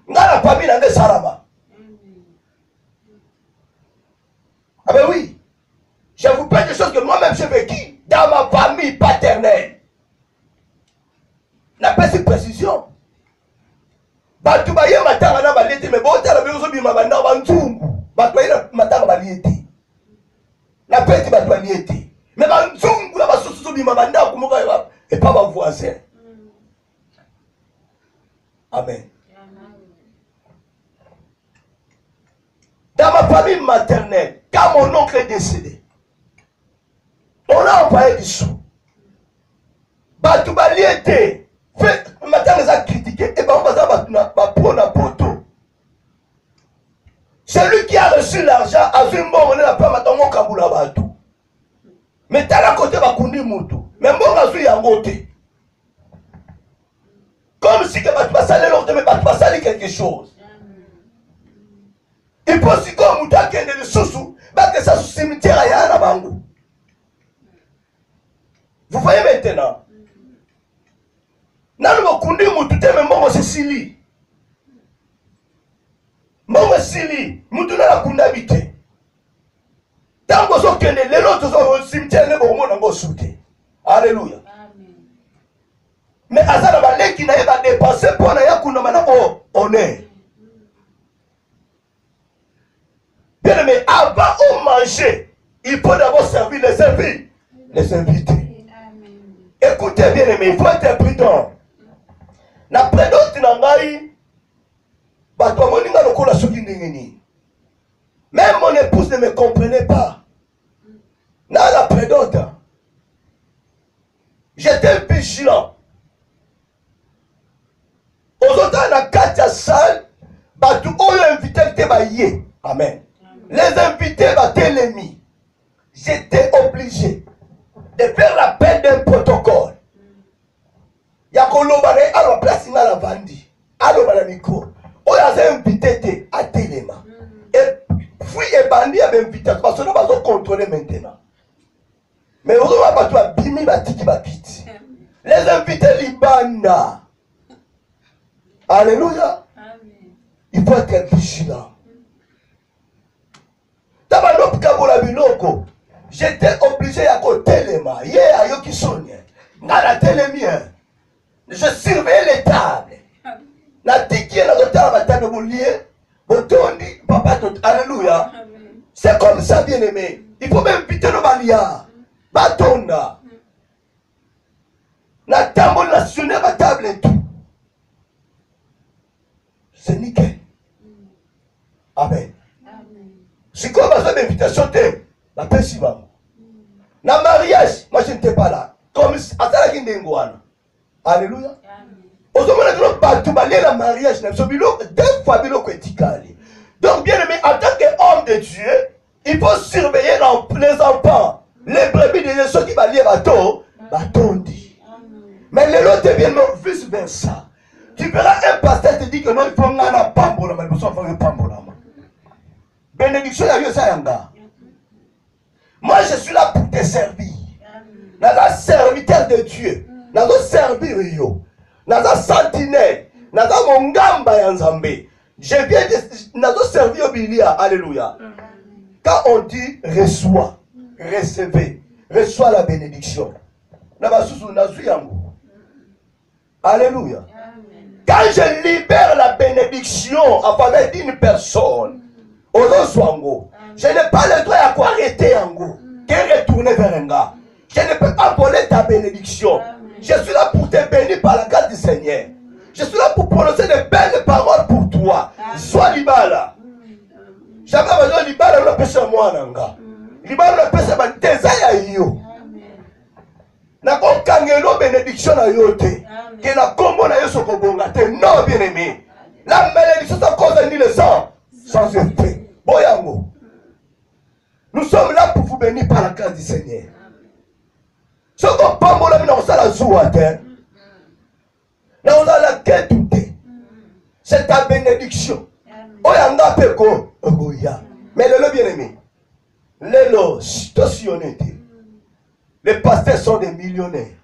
Dans la famille, il y a Salama. Ah ben oui. Je vous parle des choses que moi-même j'ai vécues dans ma famille paternelle. La petite précision. Batubaye matanga na balete me bota la bezo bima banda banzungu. Batubaye matanga balete. La petite batubaye. Mais banzungu la basoso bima banda kumuka et pas ma voisin. Amen. Dans ma famille maternelle, quand mon oncle est décédé, on a envoyé du sou. Batubaye était fait matin les a critiqué et ben on va prendre un poteau. Celui qui a reçu l'argent a vu mort on est la pas matin mon kabula batu. Mais t'as la côté va kundi moto. Mais bon a vu yangote. Comme si que tu vas saler l'autre mais tu vas saler quelque chose. Il faut si comme muta kende le sousou, bah que ça sous cimetière à yana bango. Vous voyez maintenant? Nanu mokundi mutu teme mbongo sisili. Mbongo sili, mutu na la kunda bite. Tango so kende, lelo to so cimetière ne bongo nango soute. Alléluia. Mais azana baleki na eba dépenser pour na yakuna manako honneur. Bien aimé, avant de manger, il faut d'abord servir les invités. Les invités. Écoutez bien aimé, il faut être prudent. La prédote nangai, même mon épouse ne me comprenait pas. Dans la prédote, j'étais vigilant. Aujourd'hui, dans la 4 salle, tout invité était baillé. Amen. Les invités étaient l'ennemi. J'étais obligé de faire l'appel d'un protocole. Yakolobane à la place na la vandi. Allo bana micro. On a invité à Téléma. Et puis et bandi a invité parce que nous va contrôler maintenant. Mais on va pas toi bimi batiki bakiti. Les invités libanda. Alléluia. Amen. Il faut être vigilant. Tabanop kabola biloko. J'étais obligé à côté Téléma. Hier ayo qui sonne. Na la télémien. Je surveillais les C'est comme ça, bien-aimé. Il faut même éviter le balia. Batonda. La table nationale, la table et tout. C'est nickel. Amen. C'est comme ça, l'invitation, la paix si va. Dans le mariage, moi je n'étais pas là. Comme à ça, il y a alléluia. Au moment où le mariage, deux fois, donc, bien aimé, en tant qu'homme de Dieu, il faut surveiller les enfants, les brebis de ceux qui vont lier bateau, dit. Mais les autres deviennent vice versa. Tu verras un pasteur te dit que non, il faut un pambo, mais il faut faire un pambo. Bénédiction, il y a ça. Moi, je suis là pour te servir. Dans un serviteur de Dieu, dans un servir, dans un sentinelle, dans un mongamba yanzambe. Je viens dans un servir au bilia. Alléluia. Quand on dit reçois, recevez, reçois la bénédiction. Alléluia. Quand je libère la bénédiction en faveur d'une personne, je n'ai pas le droit à quoi arrêter en go, qu'elle retourner vers un gars. Je ne peux pas voler ta bénédiction. Je suis là pour te bénir par la grâce du Seigneur. Je suis là pour prononcer de belles paroles pour toi. Sois libala. Jamais besoin de libala, on a péché moi, nanga. Libala, on a péché ma désaya yo. Na kon kangelo bénédiction na yote. Que na combo na yo sokobonga te. Non, bien aimé. La bénédiction, ça cause ni le sang. Sans effet. Boyango. Nous sommes là pour vous bénir par la grâce du Seigneur. Ce qu'on pas mon ami dans la joie, dans la quête, c'est ta bénédiction. Oyanga peko, oya. Mais le bien-aimé, les pasteurs sont des millionnaires.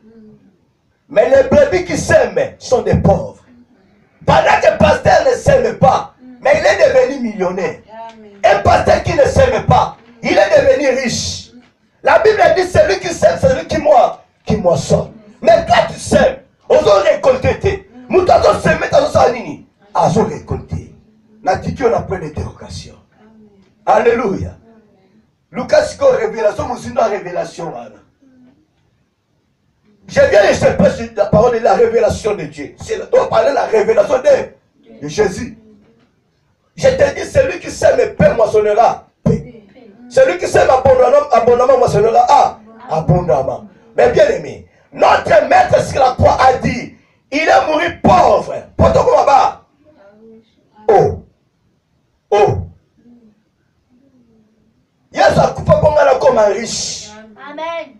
Mais les brebis qui s'aiment sont des pauvres. Pendant que le pasteur ne s'aime pas, mais il est devenu millionnaire. Un pasteur qui ne s'aime pas, il est devenu riche. La Bible dit celui qui sème, c'est celui qui moissonne. Mais toi tu sèmes, on va récolter. Nous t'avons semé, t'avons salini. On va récolter. La tiki, on a plein d'interrogations. Alléluia. Lucas, c'est une révélation, nous sommes dans la révélation. Je viens de se passer la parole de la révélation de Dieu. On va parler de la révélation de Jésus. Je te dis, celui qui sème paix moissonnera paix. Celui qui sème abondamment moissonnera abondamment. Mais bien aimé, notre maître sur la croix a dit, il est mort pauvre. Pourtant, comment va? Oh. Yesu akufa kongana comme un riche. Amen.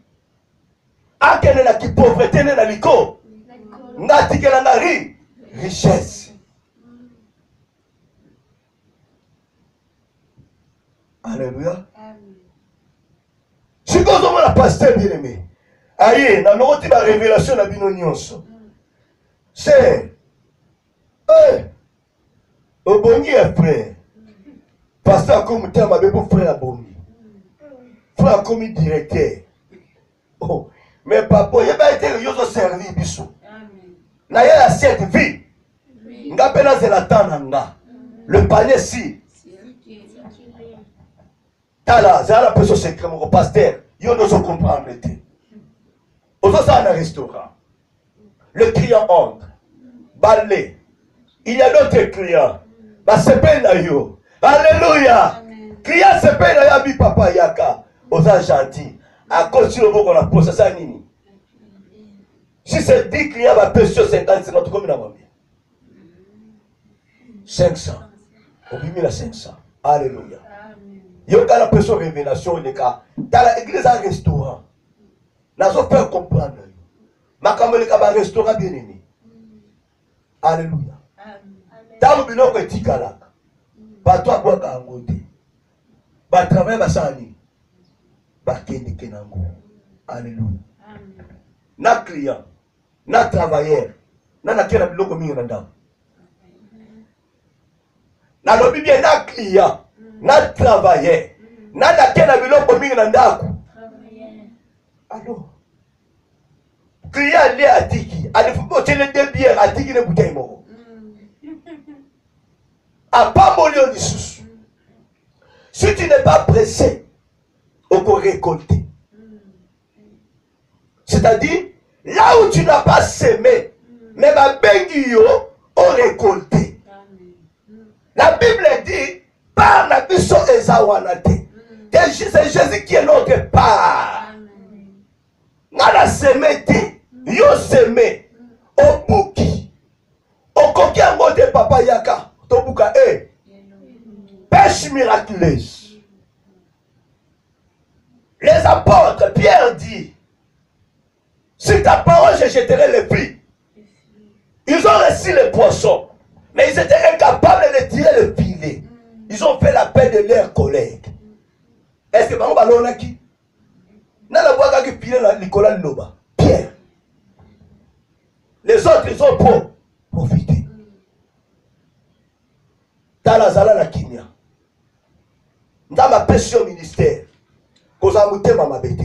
Akene na ki pauvreté na liko. Ngati ke na richesse. Alléluia. Si vous avez la pasteur bien aimé, aïe, dans notre type de révélation de bino nyonso. C'est au bongi frère. Pasteur comme terme avec mon frère bongi. Frère comme directeur. Oh, mais papa, il va être yoso servi biso. Na ya cette vie. Ngapena zelata nanga. Le panier si. Tala, c'est la personne secrète, mon pasteur. Yo ne se comprend pas. Aujourd'hui, c'est un restaurant. Le client entre. Balé. Il y a d'autres clients. Bah, c'est bien yo. Alléluia. Client, c'est bien là, bi papa yaka. Osa gentil. À cause de qu'on a posé ça, nini. Si c'est 10 clients, va payer 50, c'est notre commune à 500. On lui met la 500. Alléluia. Il y a une personne révélation dans l'église un restaurant. Nous avons fait comprendre. Ma caméra est un restaurant bien aimé. Alléluia. Dans le binôme est tikala. Pas toi boire kangote. Pas travailler ma sani. Pas kende kenango. Alléluia. Na client, na travailleur, na kena biloko mingi na ndam. Na lobi bien na client. Na travailler. Na kena biloko mingi na ndako. Alors, client li atiki, alifuko tele de bière atiki ne bouteille moko. A pas molio lisusu. Si tu n'es pas prêt cesser, on peut récolter. C'est-à-dire, là où tu n'as pas semé, mais ma bengi ont récolté. La Bible dit, par la biso ezawanate. C'est Jésus qui est notre part. Nana semé, yo semé, au bouki, au coquin de papa yaka, to buka pêche miraculeuse. Les apôtres, Pierre dit, sur ta parole, je jetterai les filles. Ils ont reçu les poissons, mais ils étaient incapables de tirer le filet. Ils ont fait la paix de leurs collègues. Est-ce que Bango Ballon a qui? N'a la voix qui filet Nicolas Loba. Pierre. Les autres, ils ont profité. Dans la Zala la Kinia. Dans ma pression ministère. Qu'on a mouté ma bête.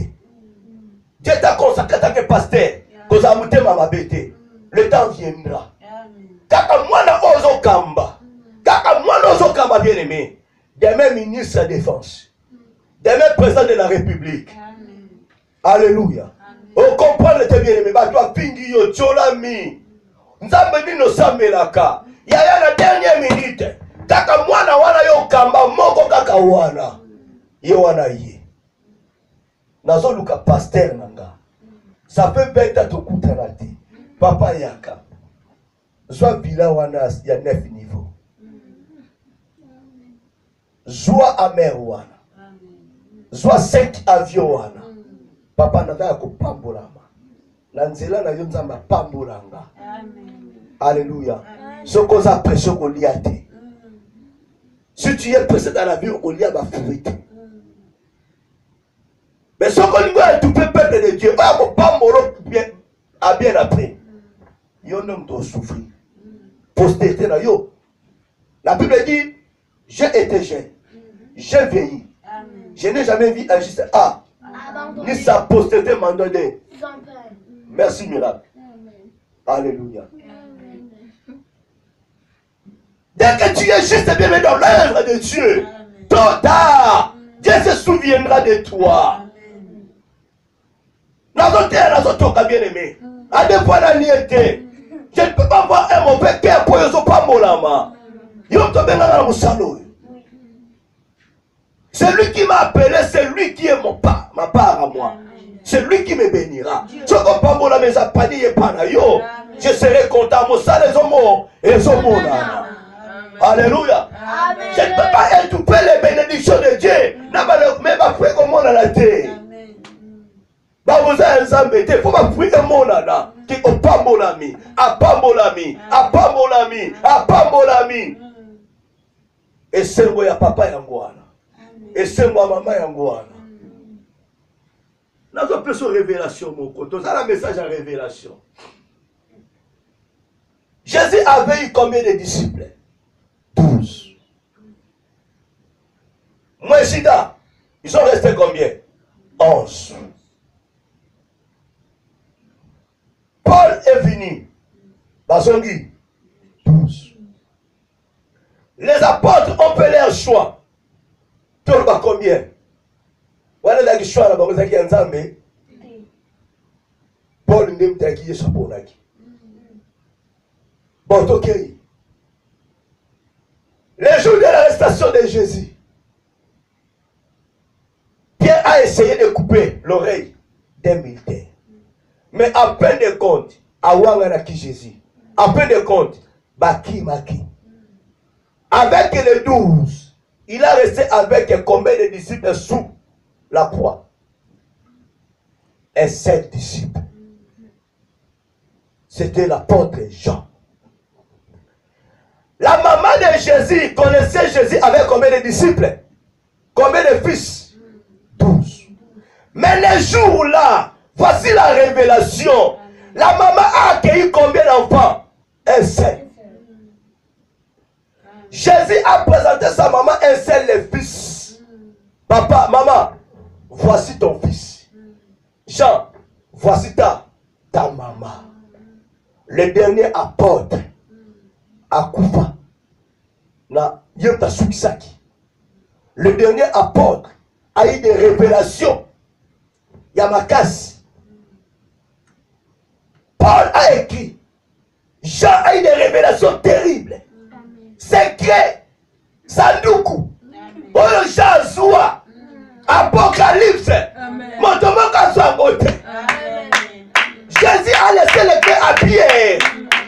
Dieu t'a consacré en tant que pasteur. Qu'on a mouté ma bête. Le temps viendra. Kaka mwana ozo kamba. Kaka mwana ozo kamba bien aimé. Demain ministre de la Défense. Demain président de la République. Alléluia. On comprend le bien aimé. Bah toi pingi yo tcholami. Nzambe nino samelaka. Yaya la dernière minute. Kaka mwana wana yo kamba moko kaka wana. Yo wana ye. Nazo luka pasteur nanga. Ça fait 20 ans to kutarati. Papa yaka. Soit villa wana il y a 9 niveaux. Soit amer wana. Soit 5 avions wana. Papa nanga ko pambolama. Nanzela na yonzamba pambolanga. Alléluia. Ce qu'on a pression qu'on y a été. Si tu es pressé dans la vie, on y a ma fruit. Mais ce qu'on y a tout peuple de Dieu, va pas mourir bien après. Yo n'aime pas souffrir. Postérité na yo. La Bible dit, j'ai été jeune, j'ai vieilli. Je n'ai jamais vu un juste ni sa postérité m'en donner. Merci miracle. Alléluia. Dès que tu es juste bien dans l'œuvre de Dieu, tôt ou tard, Dieu se souviendra de toi. Bien aimé. À des fois, la nuit, je ne peux pas voir un mauvais cœur pour ne pas molama. C'est lui qui m'a appelé, c'est lui qui est ma part à moi. C'est lui qui me bénira. Je ne peux pas molama, mais je serai content. Les hommes et les hommes. Alléluia. Je ne peux pas étouffer les bénédictions de Dieu. Mais ma foi comme on a la terre. Vous avez un zambé, il faut pas prier mon là. Qui est pas mon ami, à pas mon ami, à pas mon ami, à pas mon ami. Et c'est moi, papa Yangoana. Et c'est moi, maman Yangoana. Nous avons plus de révélation, mon côté. Nous avons un message en révélation. Jésus avait eu combien de disciples? 12. Moi, Sida, ils sont restés combien? 11. Paul est venu. Basongi. 12. Les apôtres ont fait leur choix. Tout le monde combien? Voilà la choix là-bas. Vous avez un zambé. Paul n'est pas qui est chapeau. Bon, ok. Le jour de l'arrestation de Jésus, Pierre a essayé de couper l'oreille d'un militaire. Mais à peine de compte, à Wanganaki Jésus, à peine de compte, Baki Maki. Avec les 12, il a resté avec combien de disciples sous la croix? Et 7 disciples. C'était l'apôtre Jean. La maman de Jésus connaissait Jésus avec combien de disciples? Combien de fils? 12. Mais les jours-là, voici la révélation. La maman a accueilli combien d'enfants? Un seul. Jésus a présenté sa maman un seul les fils. Papa, maman, voici ton fils. Jean, voici ta maman. Le dernier apôtre, Akufa, na Yemta Sukisaki. Le dernier apôtre, a eu des révélations. Yamakasi. Paul a écrit. Jean a eu des révélations terribles. Secret. Sanduku. Oyo Jean Zoua. Apocalypse. Motomoka Soamote. Jésus a laissé les clés à Pierre.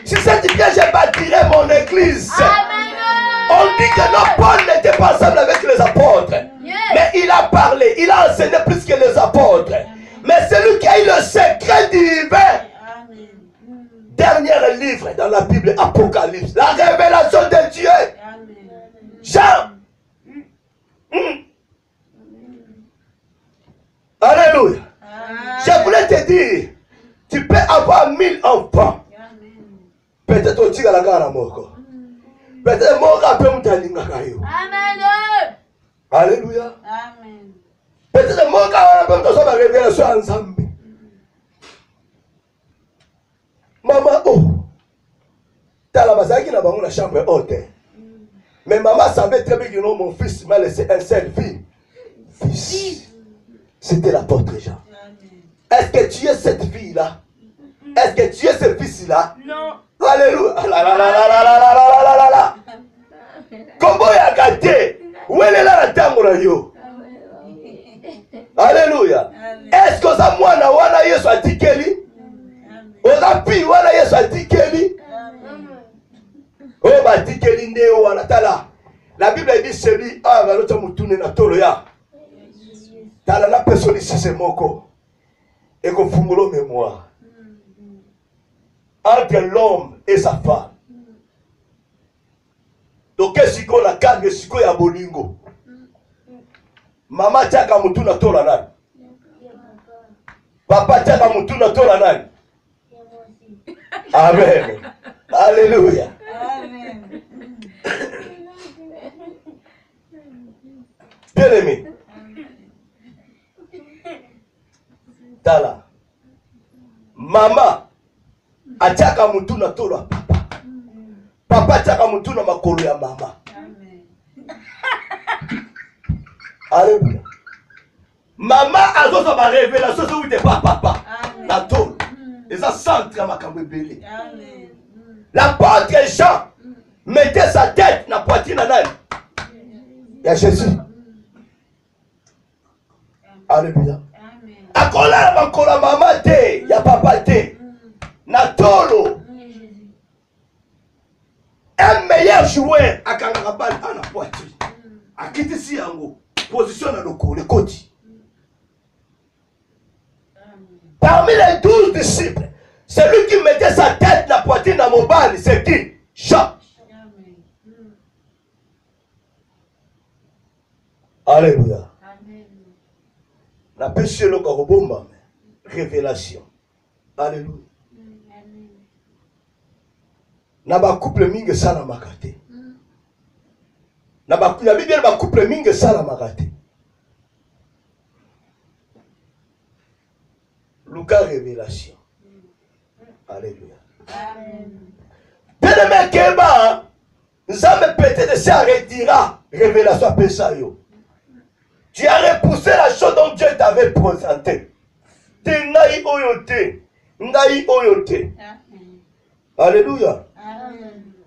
Si cette pierre, je bâtirai mon église. On dit que non, Paul n'était pas ensemble avec les apôtres. Mais il a parlé, il a enseigné plus que les apôtres. Mais celui qui a eu le secret divin. Dernier livre dans la Bible, Apocalypse. La révélation de Dieu. Jean. Alléluia. Je voulais te dire, tu peux avoir 1000 enfants. Peut-être au à la gare moko. Peut-être moko peut m'talinga kayo. Amen. Alléluia. Amen. Peut-être moko peut m'taso ba révélation ensemble. Maman oh. Tala bazaki na bango na chambre haute. Mais maman savait très bien que non, mon fils m'a laissé un seul fils. C'était l'apôtre Jean. Est-ce que tu es cette fille-là? Est-ce que tu es ce fils-là? Non. Alléluia. Comment ya gâté? Où est là la tamboura yo? Alléluia. Est-ce que ça moi na wana Yesu atikeli? Oza pi wana Yesu atikeli? Oh batikeli nde wana tala. La Bible dit celui ah va l'autre mutune na tolo ya. Tala la personne ici c'est moko. Et qu'on fumolo mémoire. Entre l'homme et sa femme. Donc qu'est-ce qu'on a quand est-ce qu'on a bolingo? Maman tchaka mutu na tola nani? Papa tchaka mutu na tola nani? Amen. Alléluia. Amen. Bien aimé. Tala. Maman atchaka mutu na tola papa. Papa atchaka mutu na makolo ya mama. Alléluia. Maman a zo sa révélation sur de papa. Na tola. Et ça centre makambo belé. L'apôtre Jean mettait sa tête na poitrine na nani? Ya Jésus. Alléluia. Akola makola mama te, ya papa te. Na tolo. Un meilleur joueur akangaka balle à la poitrine. Akiti si yango. Position na le côté. Parmi les 12 disciples, celui qui mettait sa tête na poitrine na mobile, c'est qui? Jean. Alléluia. La péché le korobomba. Révélation. Alléluia. Na ba couple mingi sana makate. Na Bible ba couple mingi sana makate. Lucas révélation. Alléluia. Bien-aimé Keba, Nzambe peut-être s'arrêtera révélation à Pesayo. Tu as repoussé la chose dont Dieu t'avait présenté. Ngai oyote. Ngai oyote. Alléluia.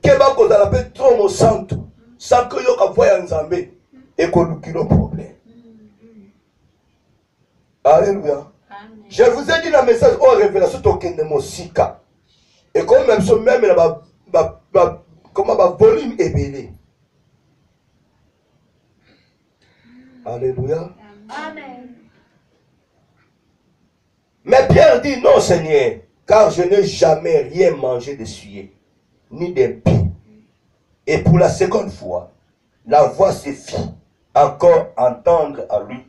Keba kozala pe trop mon santo. Sans que yo ka voya Nzambe et ko lukilo problème. Alléluia. Je vous ai dit la message en révélation token de mon sika. Et comme même ce même comment va volume est belé. Alléluia. Amen. Mais Pierre dit non Seigneur, car je n'ai jamais rien mangé de sué, ni d'impie. Et pour la seconde fois, la voix se fit encore entendre à lui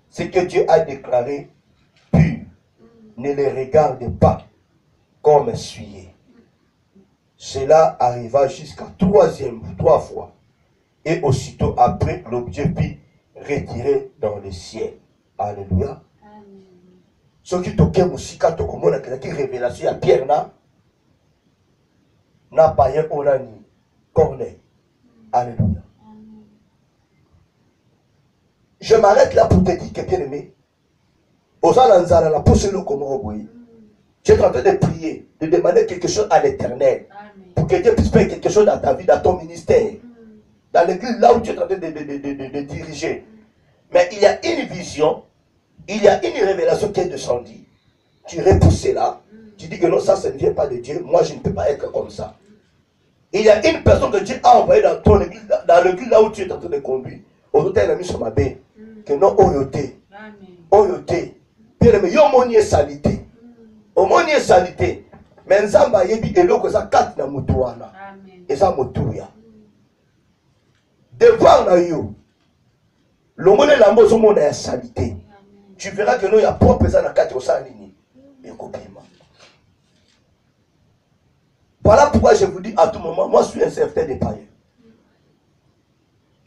ce que Dieu a déclaré pur. Ne les regarde pas comme sué. Cela arriva jusqu'à trois fois. Et aussitôt après, l'objet fut retiré dans le ciel. Alléluia. Ce qui toque musika tokomona qui révélation à Pierre n'a pas rien orani Corneille. Alléluia. Je m'arrête là pour te dire que bien aimé, Osalanzara la pousse le comme tu es en train de prier, de demander quelque chose à l'Éternel. Pour que Dieu puisse faire quelque chose dans ta vie, dans ton ministère. Dans l'église, là où tu es en train de diriger. Mais il y a une vision, il y a une révélation qui est descendue. Tu repousses là, tu dis que non, ça ne vient pas de Dieu, moi je ne peux pas être comme ça. Il y a une personne que Dieu a envoyée dans ton église, dans l'église là où tu es en train de conduire. Aujourd'hui, elle a mis sur ma baie. Que non, oyoté. Oyoté. Bien aimé, yo moni est salité. Omoni est salité. Mais nzamba yebi eloko za kati na mutu wana. Eza mutuya. Devoir na yo. Lomone lambo zo mona ya salité. Tu verras que non ya propre za na kati osa nini. Ekopima. Voilà pourquoi je vous dis à tout moment, moi je suis un serviteur des païens.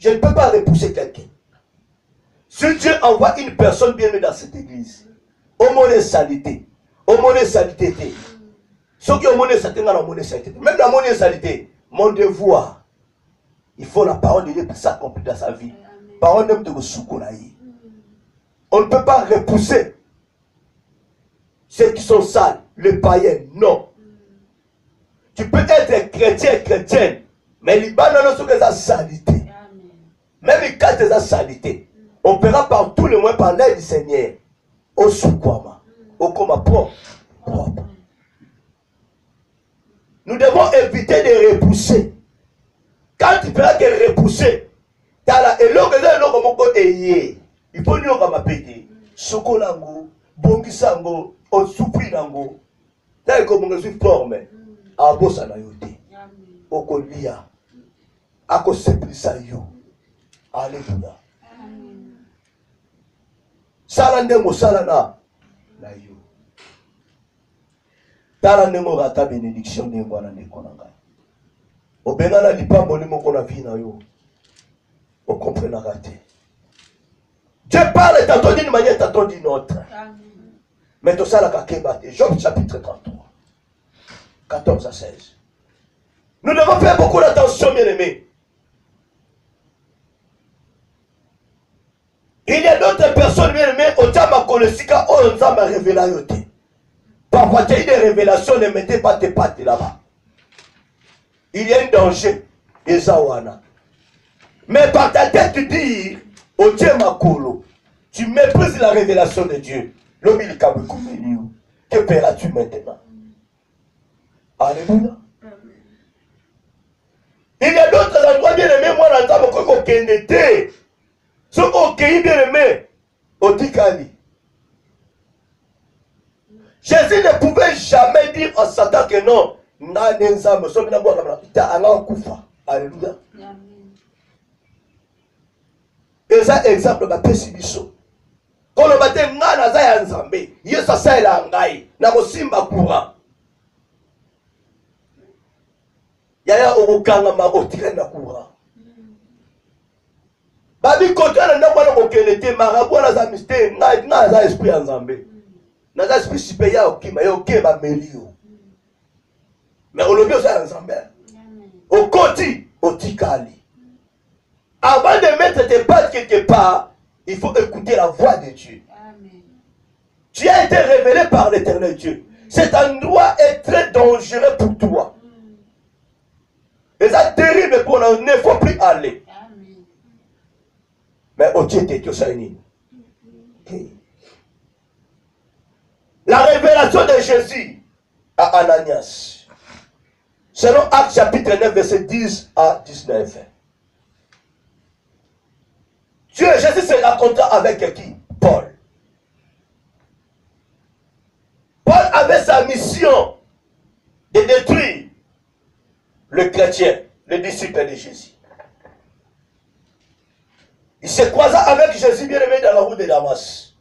Je ne peux pas repousser quelqu'un. Si Dieu envoie une personne bien-aimée dans cette église, au monde est salité. Au monde est salité. Ceux qui ont monnaie salité, dans la monnaie salité. Même la monnaie salité, mon devoir, il faut la parole de Dieu pour s'accomplir dans sa vie. Parole même de Soukolaï. On ne peut pas repousser ceux qui sont sales, les païens, non. Tu peux être chrétien, chrétienne, mais les bananes sont des salité. Même les quatre des salité. On paiera par tous les moyens par l'aide du Seigneur. Au Soukwama, au Koma propre. Nous devons éviter de repousser. Quand tu feras que repousser, il faut nous ramaper. Sokolango, Bongisango, Osuprinango. Tel comme on se forme, à Bossanayote, au Kolia, à Koseplisayo. Alléluia. Salandemo salana na yo. Talandemo rata bénédiction de ngwana nekonanga. Obengana lipambo limo kona vie na yo. O comprendre raté. Dieu parle tantôt d'une manière, tantôt d'une autre. Mais tout ça la kakeba. Job chapitre 33. 14 à 16. Nous devons faire beaucoup d'attention, bien-aimés. Il y a d'autres personnes, bien aimées, au Tama Kolesika, on nous a révélé. Parfois, tu as eu des révélations, ne mettez pas tes pattes là-bas. Il y a un danger, Ezawana. Mais par ta tête, tu dis, au Tama Kolo, tu méprises la révélation de Dieu. L'homme, il est que feras-tu maintenant? Alléluia. Il y a d'autres endroits, bien aimés, moi, dans le Tama Kolo, ce qui bien aimé, au Tikali. Jésus ne pouvait jamais dire à Satan que non. Alléluia. Et ça, exemple, ma pessibiso. Quand le matin, n'a pas nzambe. Yesu ça la ngai. Na mosimba courant. Yaya okanga ma otikali na courant. Babi koto na ndako na kokelete marabu na za mystère na za esprit ya nzambe. Na za esprit supérieur okima yo keba melio. Mais olobi o sa nzambe. Okoti otikali. Avant de mettre tes pattes quelque part, il faut écouter la voix de Dieu. Amen. Tu as été révélé par l'Éternel Dieu. Cet endroit est très dangereux pour toi. Et c'est terrible pour nous. Il ne faut plus aller. Amen. Mais au Dieu était la révélation de Jésus à Ananias. Selon Actes chapitre 9, verset 10 à 19. Jésus se rencontra avec qui? Paul. Paul avait sa mission de détruire le chrétien, le disciple de Jésus. Il se croisa avec Jésus bien aimé dans la route de Damas.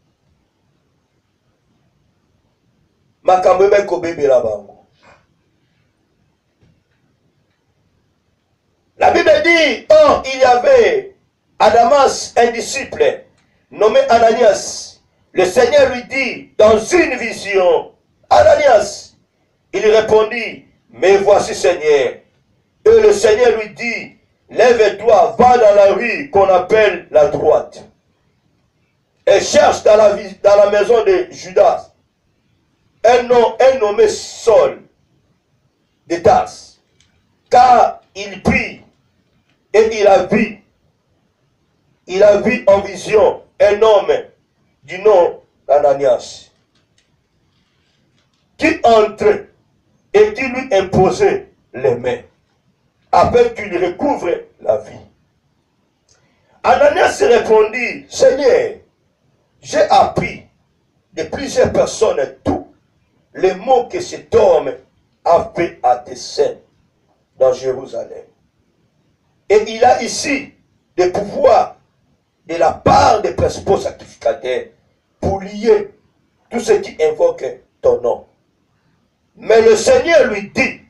La Bible dit, oh, il y avait à Damas un disciple nommé Ananias. Le Seigneur lui dit dans une vision, Ananias. Il répondit, mais voici Seigneur. Et le Seigneur lui dit, lève-toi, va dans la rue qu'on appelle la droite. et cherche dans la maison de Judas un nommé Saul de Tarse, car il prie et il a vu en vision un homme du nom d'Ananias qui entrait et qui lui imposait les mains afin qu'il recouvre la vie. Ananias répondit, Seigneur, j'ai appris de plusieurs personnes tous les mots que cet homme a fait à tes saints dans Jérusalem. Et il a ici des pouvoirs de la part des principaux sacrificateurs pour lier tout ce qui invoque ton nom. Mais le Seigneur lui dit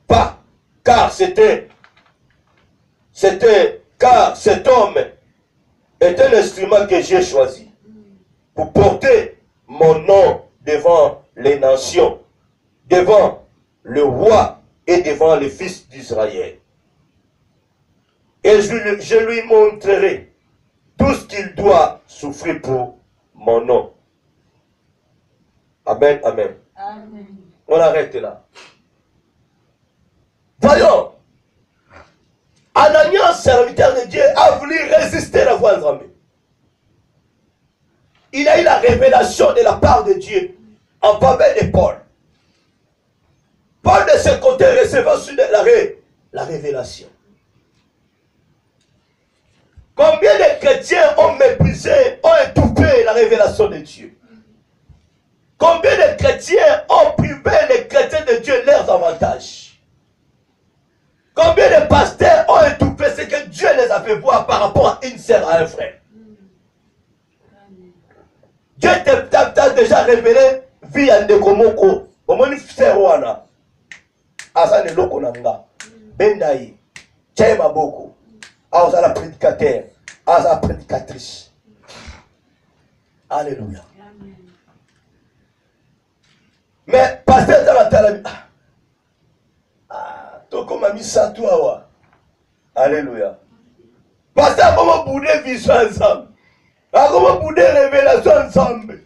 pas, car cet homme est un instrument que j'ai choisi pour porter mon nom devant les nations, devant le roi et devant les fils d'Israël. Et je lui montrerai tout ce qu'il doit souffrir pour mon nom. Amen, amen. Amen. On arrête là. Voyons. Ananias, serviteur de Dieu, a voulu résister à la voix d'André. Il a eu la révélation de la part de Dieu en faveur de Paul. Paul de ce côté recevait sur la révélation. Combien de chrétiens ont méprisé, ont étouffé la révélation de Dieu? Combien de chrétiens ont privé les chrétiens de Dieu leurs avantages? Combien de pasteurs ont étouffé ce que Dieu les a fait voir par rapport à une sœur, à un frère? Dieu t'a déjà révélé via Ndekomoko. Au moins, frère Wana. Asa ne loko nanga. Bendaï. Tchaïma Boko. Asa la prédicateur. Asa la prédicatrice. Alléluia. Mais pasteur Talatala. Toko mami satouawa. Alléluia. Pasteur comment bouder vision ensemble. Comment bouder révélation ensemble.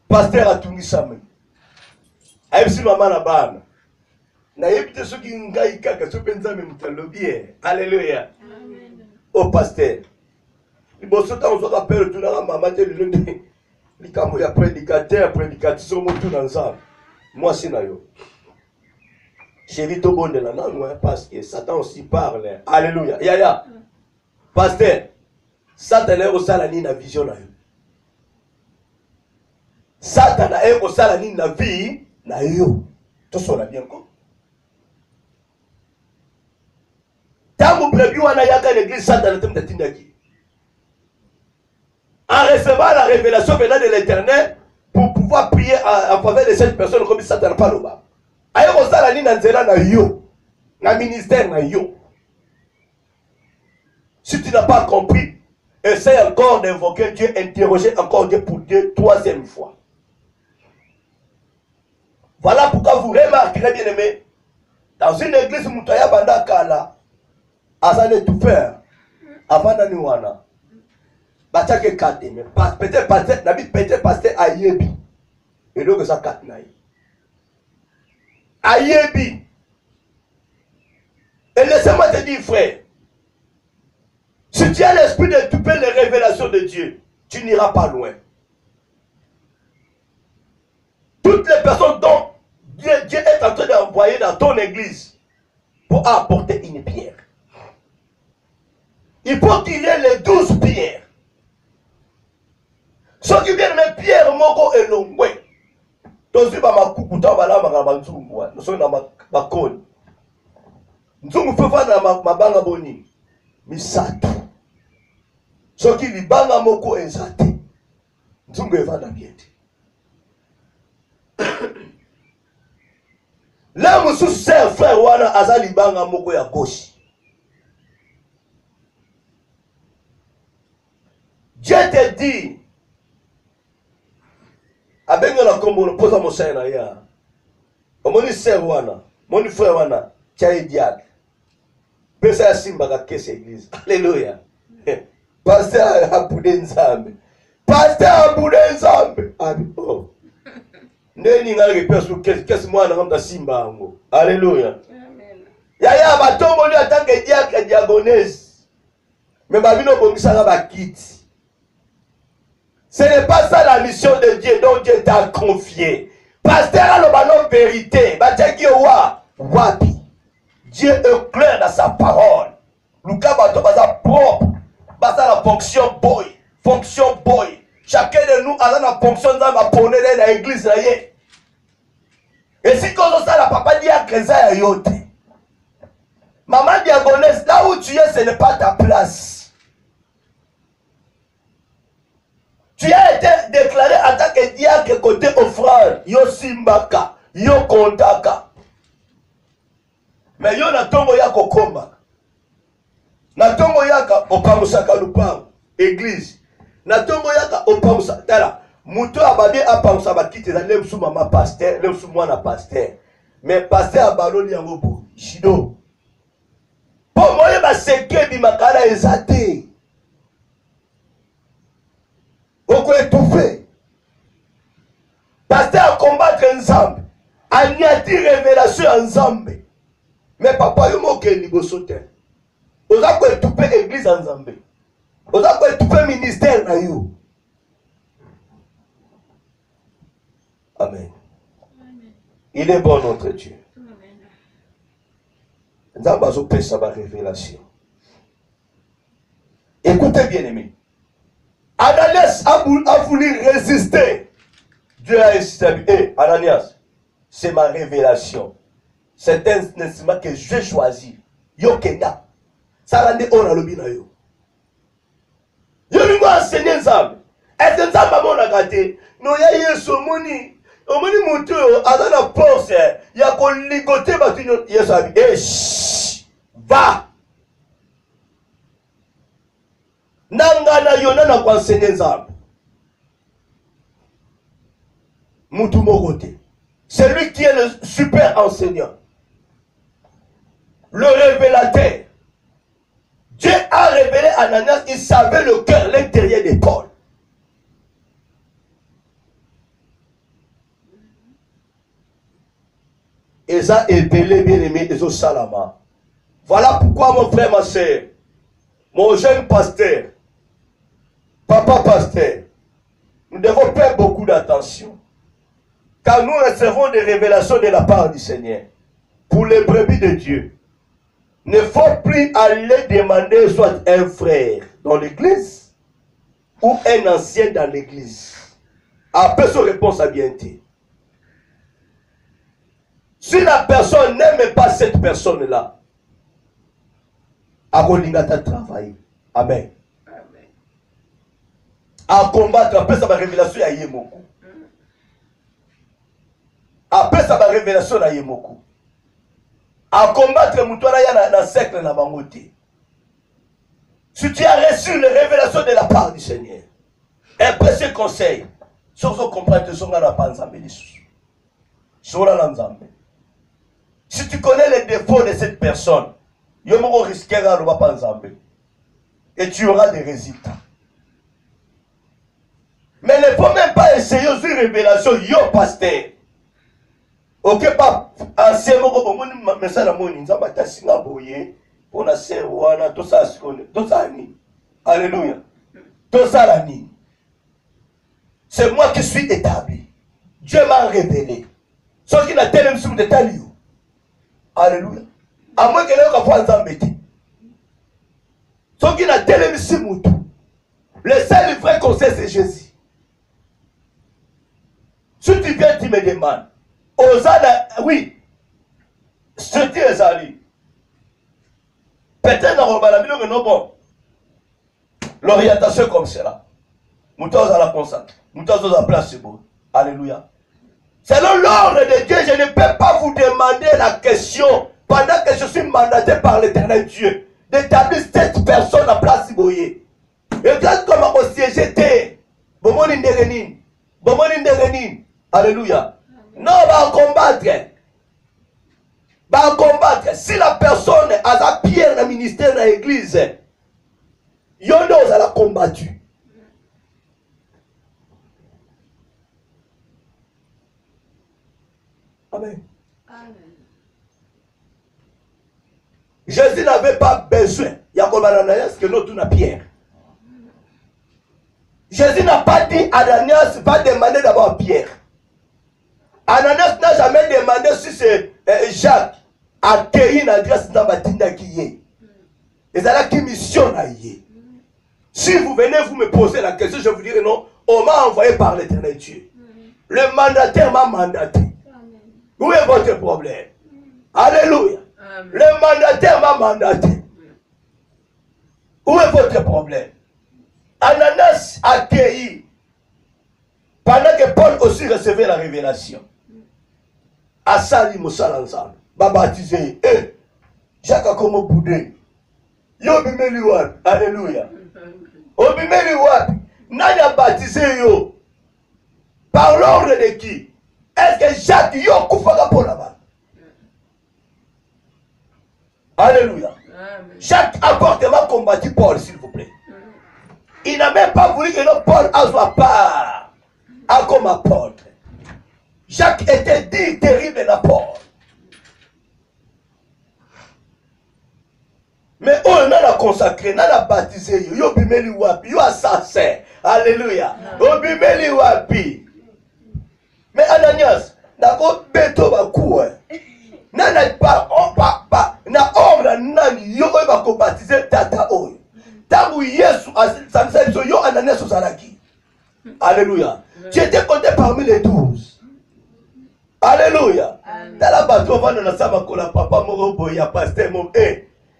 Pasteur a tout mis ça même. Aïe maman na bana. Na yebite ceux qui ngai kaka so penza même talobier. Alléluia. Amen. Oh pasteur. Il bosse tant on se rappelle tout na maman te le ndi. Likamo ya prédicatrice au tout ensemble. Moi c'est na yo. Chérie to bonne la non parce que Satan aussi parle. Alléluia. Ya. Pasteur. Satan est au salani na vision na yo. Satan est au salani na vie na yo. Tout ça bien quoi. Tango prévu wana yaka l'église Satan te mtatindaki. En recevant la révélation venant de l'Éternel pour pouvoir prier en faveur de cette personne comme Satan pas le bas. Ayo au salani na nzela na yo. Na ministère na yo. Si tu n'as pas compris, essaye encore d'invoquer Dieu, interroger encore Dieu pour Dieu troisième fois. Voilà pourquoi vous remarquerez bien aimé, dans une église Moutaya Banda Kala, Azane tout faire, avant d'aniwana, Batake Kate, mais peut-être pasteur, Nabi peut-être pasteur Ayebi, et donc ça Kate Naï. Ayebi. Et laissez-moi te dire, frère, si tu as l'esprit de tuer les révélations de Dieu, tu n'iras pas loin. Toutes les personnes dont Dieu est en train d'envoyer dans ton église pour apporter une pierre. Il faut qu'il y ait les 12 pierres. Ceux qui viennent mettre pierre, moko et longwe. Donc si ma kukuta bala ma nzungu, nous sommes dans ma cône. Nzungu fait faire dans ma banga boni. Misato. Ceux qui li banga moko ezate. Nzungu va dans bien. Là, mon sous-sœur, frère, wana azali banga moko ya gauche. Dieu te dit, abenga la kombo pose mon sœur na ya. Omoni sœur wana, mon frère wana, tia diable. Pesa simba ka kese église. Alléluia. Pasteur Abunenzambe. Pasteur Abunenzambe. Oh. Neni ngaki pesu qu'est-ce moi na simba ngo. Alléluia. Yaya batombo lui attend que diacre diagonese. Mais babino bomisanga bakiti. Ce n'est pas ça la mission de Dieu dont Dieu t'a confié. Pasteur a le vérité. Wapi. Dieu est clair dans sa parole. Luka bato baza propre. Baza la fonction boy. Fonction boy. Chacun de nous a la fonction dans la poney dans l'église. Et si comme ça la papa dit à Kreza ya yote. Maman diagonesse, là où tu es, ce n'est pas ta place. Tu as été déclaré en tant que diacre côté offrande. Yo simbaka, yo kontaka. Mais yo na tongo ya kokoma. Na tongo yaka opamusaka lupango. Église. Na tongo yaka opamusa. Tala. Muto ababe apamusa bakite na lemsu mama pasteur, lemsu mwana pasteur. Mais pasteur abaloni yango bo. Shido. Po moye ba seke bi makala ezate. Oko étouffé. Pasteur à combattre ensemble. A niati révélation ensemble. Mais papa yo moke liboso te. Oza ko étouffer église ensemble. Oza ko étouffer ministère na yo. Amen. Il est bon notre Dieu. Nous avons besoin de révélation. Écoutez bien aimé. Ananias a voulu résister. Dieu a insisté. Ananias, c'est ma révélation. C'est un instrument que j'ai choisi. Yo Kenya. Ça rend on a le bina yo. Yo lui m'a enseigné ça. Est-ce que ça m'a mon agate? Non, il y a eu ce moni. Au moni monté, à la force, il y a qu'on ligoté, il y a ça. Va. Nangana yona kwa enseigner nzambe. Mutu mogote. C'est lui qui est le super enseignant. Le révélateur. Dieu a révélé à Ananias, il savait le cœur, l'intérieur des Paul. Et ça est belé bien aimé des salama. Voilà pourquoi mon frère, ma soeur, mon jeune pasteur, papa pasteur, nous devons faire beaucoup d'attention. Car nous recevons des révélations de la part du Seigneur. Pour les brebis de Dieu. Ne faut plus aller demander soit un frère dans l'église ou un ancien dans l'église. Après son réponse à bien été. Si la personne n'aime pas cette personne-là, à Rolingata travailler. Amen. À combattre, après ça va révélation à Yemoku. Après ça va révélation à Yemoku. À combattre Moutouana Yana dans le cercle na bangote. Si tu as reçu les révélations de la part du Seigneur, un précieux conseil, si vous comprenez ce qu'on a pas ensemble, si tu connais les défauts de cette personne, Yomoro risquera de ne pas ensemble. Et tu auras des résultats. Mais ne faut même pas essayer une révélation, yo pasteur. Ok, pas ancien moko mais ça la moni nzamba ta singa boye on a serwana tout ça ni. Alléluia. Tout ça la ni. C'est moi qui suis établi. Dieu m'a révélé. Ce qui n'a tellement sur des talio. Alléluia. À moins que l'on voit nzambeti. Ce qui n'a tellement sur mutu. Le seul vrai conseil c'est Jésus. Si tu viens tu me demandes. Osana, oui. Je dis les amis. Peut-être dans le non bon. L'orientation comme cela. Nous à la consacre. Nous à la place c'est beau. Alléluia. Selon l'ordre de Dieu, je ne peux pas vous demander la question pendant que je suis mandaté par l'Éternel Dieu d'établir cette personne à place Boye. Regarde comment on siège était. Bomoni nderenin. Bomoni nderenin. Alléluia. Non, va combattre. Va combattre. Si la personne a sa pierre dans le ministère de l'église, Yondo a la combattu. Amen. Amen. Jésus n'avait pas besoin. Il y a comme Ananias que nous tournons Pierre. Jésus n'a pas dit Ananias va demander d'abord à Pierre. Ananias n'a jamais demandé si c'est Jacques a accueilli une adresse dans la Batinda qui est. Et c'est là qui mission là. Si vous venez vous me poser la question, je vous dirai non, on m'a envoyé par l'Éternel Dieu. Le mandataire m'a mandaté. Où est votre problème? Alléluia. Amen. Le mandataire m'a mandaté. Où est votre problème? Ananias a accueilli pendant que Paul aussi recevait la révélation. Asali Moussala ensemble. Va baptiser. Jacques a comme boudé. Yo bimeli wapi. Alléluia. Obimeli wapi. Nani a baptisé yo. Par l'ordre de qui? Est-ce que Jacques yo koufaka pour là-bas? Alléluia. Jacques a fortement combattu Paul, s'il vous plaît. Il n'a même pas voulu que Paul a soit part à comme apôtre. Jacques était dit terrible n'apôtre. Mais on a consacré, on a baptisé, yo bimeli wapi, yo assassin. Alléluia. Yo bimeli wapi. Mais Ananias, d'accord, beto bakou. Nana pas na ordre nani yo ba ko baptiser tata oyo. Tangu Yesu samsa yo Ananias ozalaki. Alléluia. Tu étais compté parmi les 12. Alléluia. Dans la bateau vana na saba kola papa moko boya pasteur mo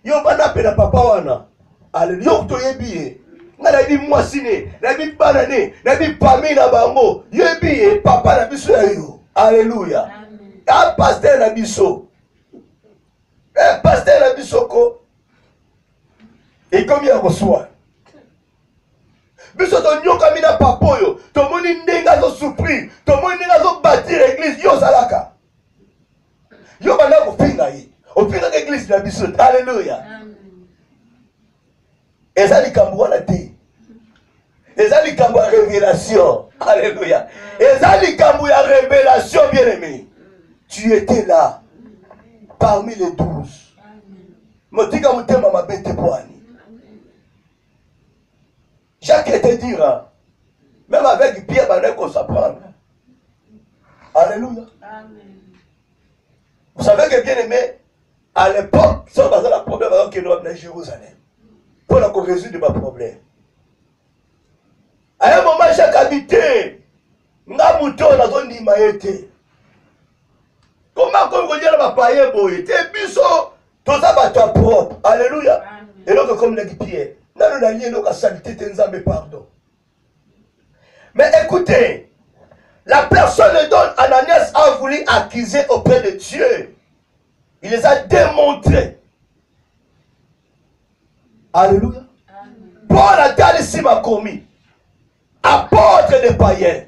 yo bana pena papa wana. Alléluia. Yo to yebi ngala bi mwasine, na bi banane, na bi pami na bango. Yebi papa na biso yo. Alléluia. Un pasteur na biso. Un pasteur na bisoko. Et comme il reçoit. Biso to nyoka mina papoyo, to moni ndenga zo surpris, to moni ndenga zo bâtir l'église yo salaka. Yo bana ko finga yi. O finga l'église na biso. Alléluia. Ezali kambuana te. Ezali kambu ya révélation. Alléluia. Ezali kambu ya révélation bien-aimé. Tu étais là parmi les 12. Motika mutema mabete poani. Jacques était dire, même avec Pierre, il faut s'apprendre. Alléluia. Amen. Vous savez que bien aimé, à l'époque, si on a un problème avec nous à Jérusalem, pour la résoudre ma problème. À un moment, Jacques habitait, n'a mouton dans la zone d'Imaïté. Comment comme on dit à ma païen, t'es biso, tout ça va toi propre. Alléluia. Et donc, comme l'a dit Pierre, non, non, non, non, saleté, t'es pardon. Mais écoutez, la personne dont Ananias a voulu accuser auprès de Dieu, il les a démontrés. Alléluia. Paul a dit ici m'a commis, apôtre des païens.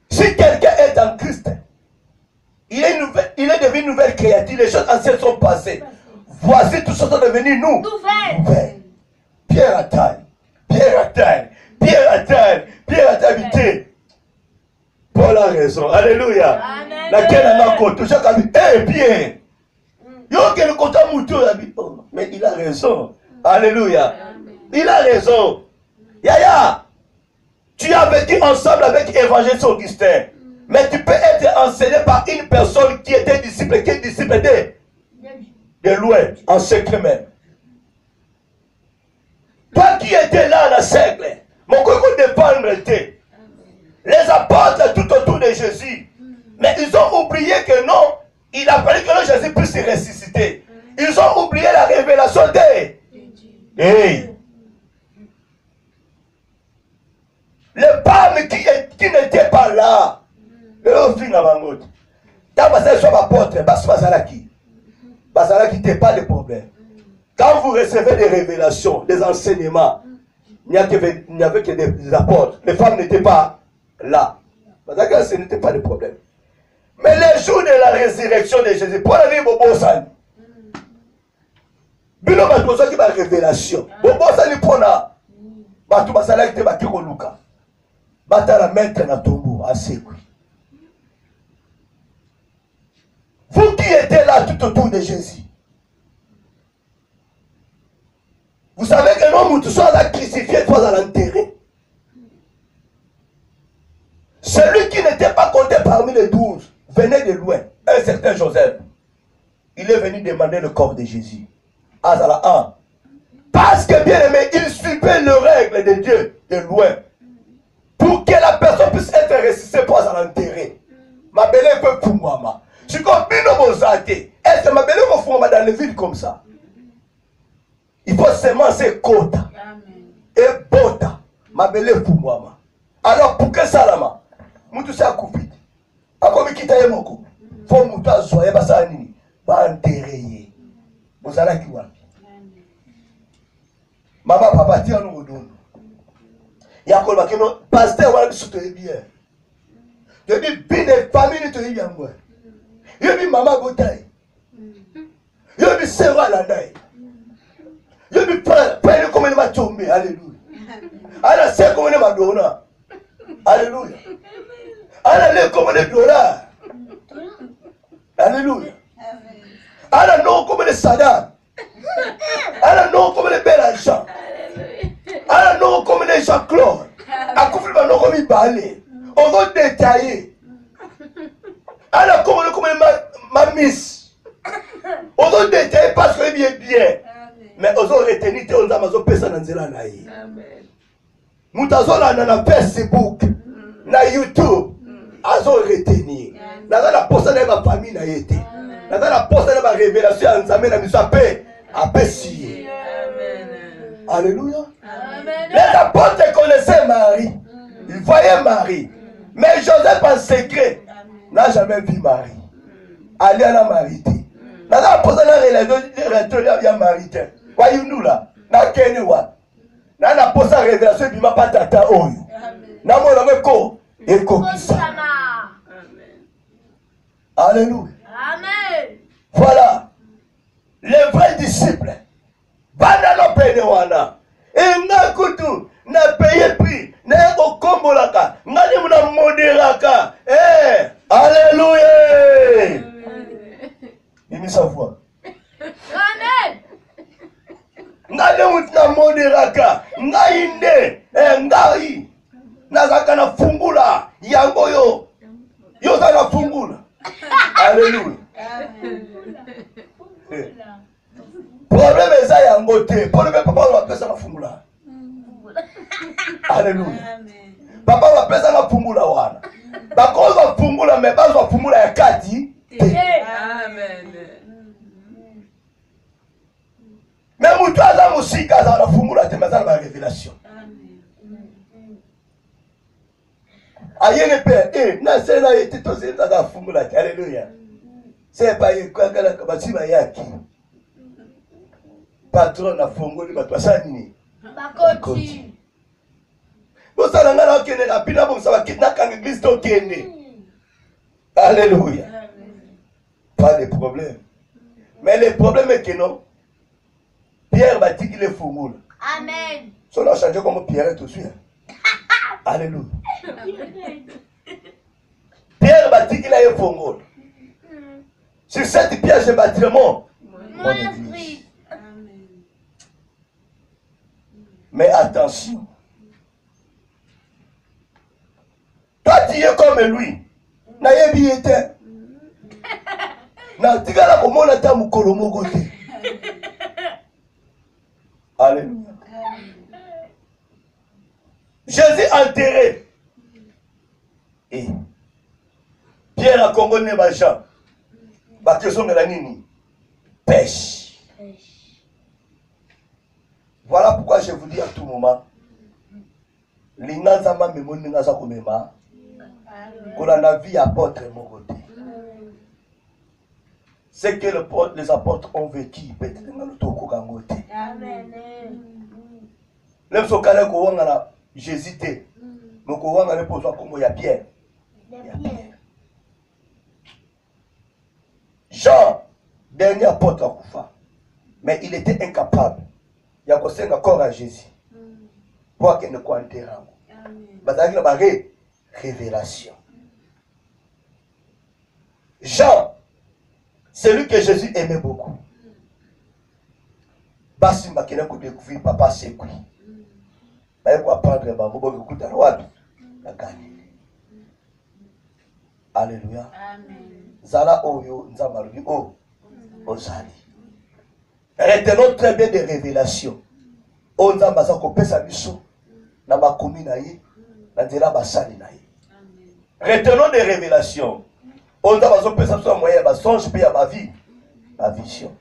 Si quelqu'un est en Christ, il est devenu une nouvelle créature. Les choses anciennes sont passées. Voici tout ce sont devenus nous. Nouvelles. Pierre à taille. Pierre à taille. Pierre à taille. Pierre à taille. Paul a raison. Alléluia. Laquelle a encore chaque ami. Eh Pierre. Yo quel côté mouton mais il a raison. Alléluia. Il a raison. Yaya. Tu as vécu ensemble avec Évangéliste Augustin. Mais tu peux être enseigné par une personne qui était disciple, qui est disciple de loin, en secret même. Toi qui étais là à la cercle, mon coco dépendre était. Les apôtres tout autour de Jésus. Mais ils ont oublié que non, il a fallu que Jésus puisse se ressusciter. Ils ont oublié la révélation de hey. Les femmes qui n'étaient pas là. Le film à Mangout. Quand vous soit apôtre, Bazalaki n'était pas de problème. Quand vous recevez des révélations, des enseignements, il n'y avait que des apôtres. Les femmes n'étaient pas là. Ce n'était pas de problème. Mais le jour de la résurrection de Jésus, pour la vie Bobo San, Bino bato qui ba révélation. Bon ça ni pona. Bato basala ki te ba kiko luka. Batala mettre na tombeau asekwi. Vous qui étiez là tout autour de Jésus. Vous savez que l'homme tout ça a crucifié une fois à l'enterrer. Celui qui n'était pas compté parmi les 12 venait de loin. Un certain Joseph. Il est venu demander le corps de Jésus. Azala 1. Parce que bien aimé, il suivait les règles de Dieu de loin. Pour que la personne puisse être ressuscitée pour l'enterrer. Ma belle est peu pour moi. Je suis comme Bino Bozate. Est-ce que ma belle est pour moi dans les villes comme ça? Il faut semencer Kota. Et Bota. Ma belle est pour moi. Alors pour que ça là, Moutou sa coupé. A comme kita yemoko. Faut moutou azoye basa nini. Ba enterrer. Bozala ki wapi. Maman papa tia nous redonne. Yakol ba keno pasteur wala biso to bien. Je dis bine famille to bien moi. Je dis maman botai. Je dis sera la dai. Je dis père comme il m'a tombé. Alléluia. Alors c'est comme il m'a donné. Alléluia. Alors les comme les dollars. Alléluia. Alors non comme les sadars. Alors non comme les belles argent. Alors non comme les Jean-Claude. À couvrir non comme il parlait. On va détailler. Alors comme ma miss. On va détailler parce que bien bien. Mais on va retenir on a mazo pesa na nzela na ye. Mutazola na Facebook, na YouTube, azo retenir. Na la poste na ma famille na yete. Na la poste na ma révélation en nzambe na miso paix. Apprécié. Alléluia. Amen. Les apôtres connaissaient Marie. Ils voyaient Marie. Mais Joseph en secret n'a jamais vu Marie. Allez à la marité. N'a pas posé la révélation bien marité. Voyez-nous là. N'a qu'un wa. N'a posé la révélation bima pas tata oyo. N'a mo la ko et kokisa. Alléluia. Amen. Voilà. Les vrais disciples. Banano penewana. Et n'a kutu n'a payé prix. N'a okombolaka. N'a muna moderaka. Eh, alléluia. Dimi sa voix. Amen. N'a muna moderaka. N'a inde. Ngai. N'a zakana fungula. Yangoyo. Yo zakana fungula. Alléluia. Problème est ça yango te. Problème papa va pesa na fungula. Alléluia. Papa va pesa na fungula wana. Bako va fungula mais ba va fungula ya kati. Amen. Mais mutu aza musika za na fungula te mazala ba révélation. Ayene pe na sena yete to sena za fungula te. Alléluia. C'est pas quoi kala kabasima yaki. Patron na fongoli bato asani bakoti bosala ngana okende na pina bo saba kitna kanga église to kende. Alléluia. Pas de problème. Mais le problème est que non Pierre batiki le fongoli. Amen. Son a changé comme Pierre tout de suite. Alléluia. Pierre batiki le fongoli. Sur cette pièce de bâtiment mon église. Mais attention. Toi tu es comme lui. Nayebi était. Na tigala komona ta mukolo moko te. Alléluia. Jésus enterré. Et Pierre a congoné ba Jean. Ba question de la nini. Pêche. Voilà pourquoi je vous dis à tout moment, l'inazama memoni naza komema, qu'on a la vie apôtre mon côté. C'est que les apôtres ont vécu, peut-être dans le toko kangote. Amen. Même si on a Jésus, mais on a les posés comme il y a Pierre. Jean, dernier apôtre à Koufa, mais il était incapable. capable ya kosenga corps à Jésus pour qu'il ne enterre. Bazaki na révélation. Jean, celui que Jésus aimait beaucoup. Basi makina ko découvrir papa c'est qui. Ba ko apprendre ba mo bo kuta wapi na Galilée. Alléluia. Amen. Zala oyo nzamarubi o ozali. Retenons très bien des révélations. On a besoin de pesa biso na makomi na ye na nzela basali na ye. Retenons des révélations. On a besoin de pesa biso moyen ba songe puis ma vie, ma vision.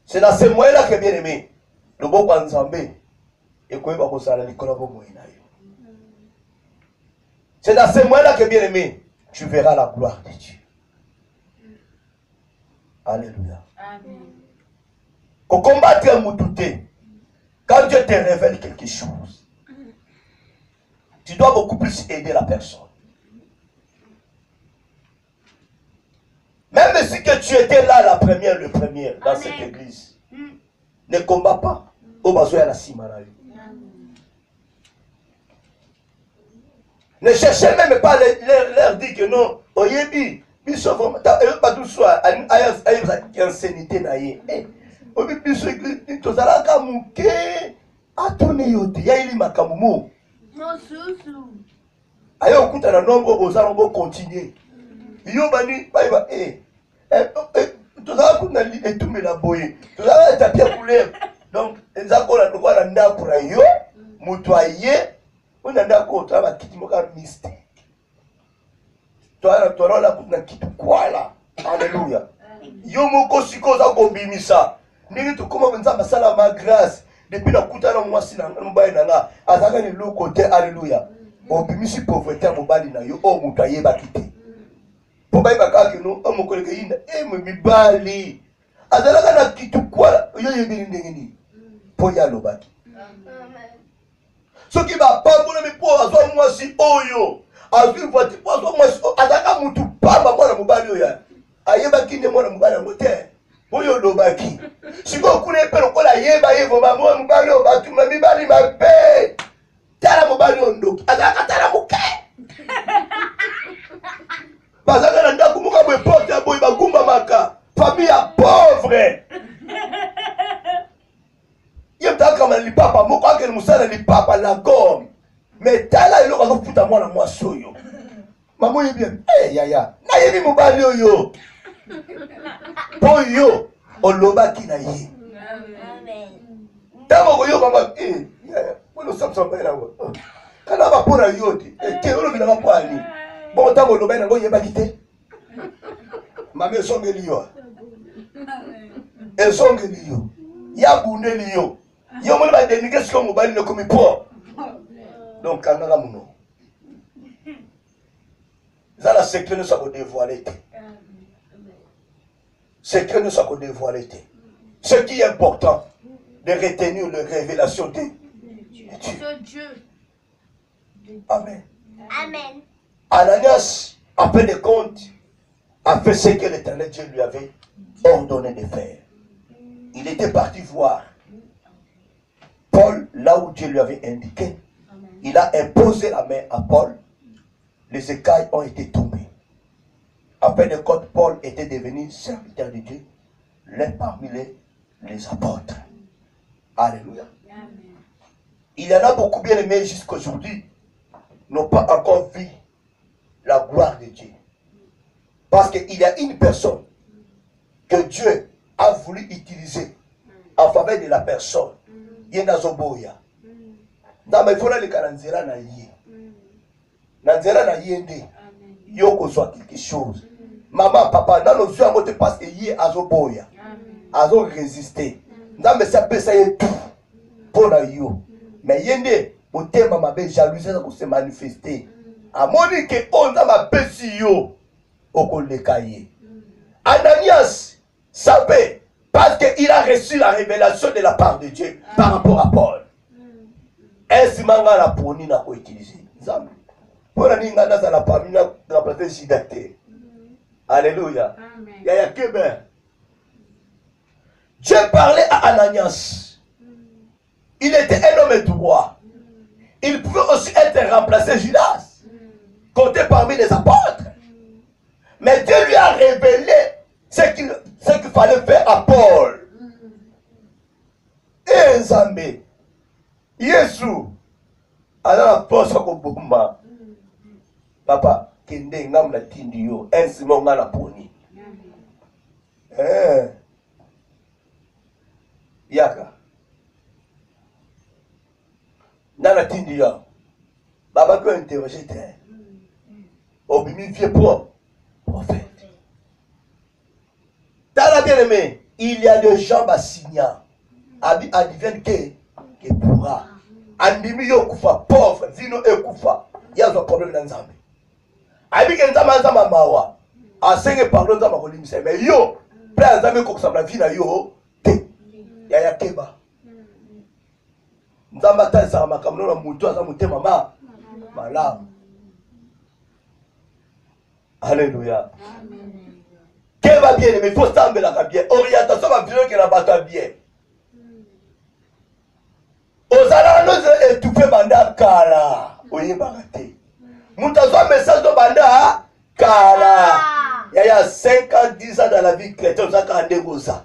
C'est dans ce moyen-là que bien aimé, le beau Nzambé et quoi va kosala likolo bo moyen na yo. C'est dans ce moyen-là que bien aimé, tu verras la gloire de Dieu. Alléluia. Amen. Pour combattre un moutouté, quand Dieu te révèle quelque chose, tu dois beaucoup plus aider la personne. Même si que tu étais là le premier dans cette église, ne combat pas au besoin de la simanaï. Ne cherchez même pas leur dire que non, oyebi, biso vraiment, pas tout soit, ancienneté naïe. Obi biso église, tozalaka muke, atone yote, ya ili makamumu. Non, sous. Ayo kuta na nombo ozalombo continuer. Yo bani baiba tozala kuna etumela boye tozala tapia couleur donc ezako na lokwa na ndako na yo mutu aye ona ndako tozala kiti moka mystique tozala la kuna kiti kwala. Alléluia. Yo moko siko za kobimisa ndenge tokoma nzamba sala ma grâce depuis na kuta na mwasi na mbaye na nga azaka ni loko te. Alléluia. Obimisi pauvreté mobali na yo o mutu aye bakite. Pour baïba kaki no omo koleka yinda mibali azalaka na kitu kwala yo yebeli ndengeni po ya lobaki. Amen. Soki ba pambola mipo azwa mwasi oyo azwi voiti po azwa mwasi azaka mutu pamba mwana mobali oya ayebaki nde mwana mobali ngote oyo lobaki siko kuna epelo kola yeba yevo ba mwana mobali o batuma mibali mabe tala mobali ondoki azaka tala muke. Bazaka na ndako muka boye porte ya boye bagumba maka famille ya pauvre yemta kama lipapa moko akele musala lipapa la gomme mais tala eloko azofuta mwana mwasi oyo mamo yebi yaya na yebi mobali oyo po yo olobaki na ye ntango koyoka ma wana samson bayina ngo kana bapona yo te olobinaka po ali bon tango lobai nango yebaki te mame esongeli yo ezongeli yo yabundeli yo yo moni badenike siko mobali nekomi po donc kangaka muno eza na secret nyonso akodévoile te secret nyonso akodévoile te. Ce qui est important de retenir les révélations de Dieu. Amen. Amen. Ananias, en fin de compte, a fait ce que l'Éternel Dieu lui avait ordonné de faire. Il était parti voir Paul là où Dieu lui avait indiqué. Il a imposé la main à Paul. Les écailles ont été tombées. En fin de compte, Paul était devenu serviteur de Dieu, l'un parmi les apôtres. Alléluia. Il y en a beaucoup bien aimés jusqu'aujourd'hui, n'ont pas encore vu la gloire de Dieu. Parce qu'il y a une personne que Dieu a voulu utiliser en faveur de la personne. Yenazoboya. Dans mes frères, les karanzera na yé. Nanzera na yende. Yoko soit quelque chose. Maman, papa, dans nos yeux, on te passe que yé azoboya. Azo résister. Dans mes sapés, ça y est tout. Pour la yo. Mais yende, au thème, ma belle jalousie, ça se manifester. A moni que on a ma belle yo. Au col de cahier. Ananias savait parce qu'il a reçu la révélation de la part de Dieu par rapport à Paul. Est-ce manga la poni n'a pas utilisé? Pour la ninga dans la famille n'a pas été sidaté. Alléluia. Ya kebe. Dieu parlait à Ananias. Il était un homme droit. Il pouvait aussi être remplacé Judas, compté parmi les apôtres. Mais Dieu lui a révélé ce qu'il fallait faire à Paul. Et Nzambe, Yesu, alors la force au Bouma. Papa, kende ngam la tindi yo, un simon ngala poni. Yaka. Nana tindi yo. Baba peut interroger terre. Obimi vieux prophète. Dans la bien-aimé, il y a des gens bassignants. Advienne que pourra. Andimi yo kufa pauvre, vino e kufa. Il y a un problème dans Nzambe. Abi ke Nzamba mawa. Asenge pardon Nzamba kolimisa. Mais yo, plein Nzambe ko kusabla vie na yo te. Ya keba. Nzamba ta sa makamno na mutu aza mutema malamu. Alléluia. Keba bien, mais il faut s'embêter bien. Orientation va bien que la bataille bien. Ozala nous étouffer banda kala. Oye bagate. Moutazo message de banda kala. Il y a 5 ans, 10 ans dans la vie chrétienne, ça quand on ça.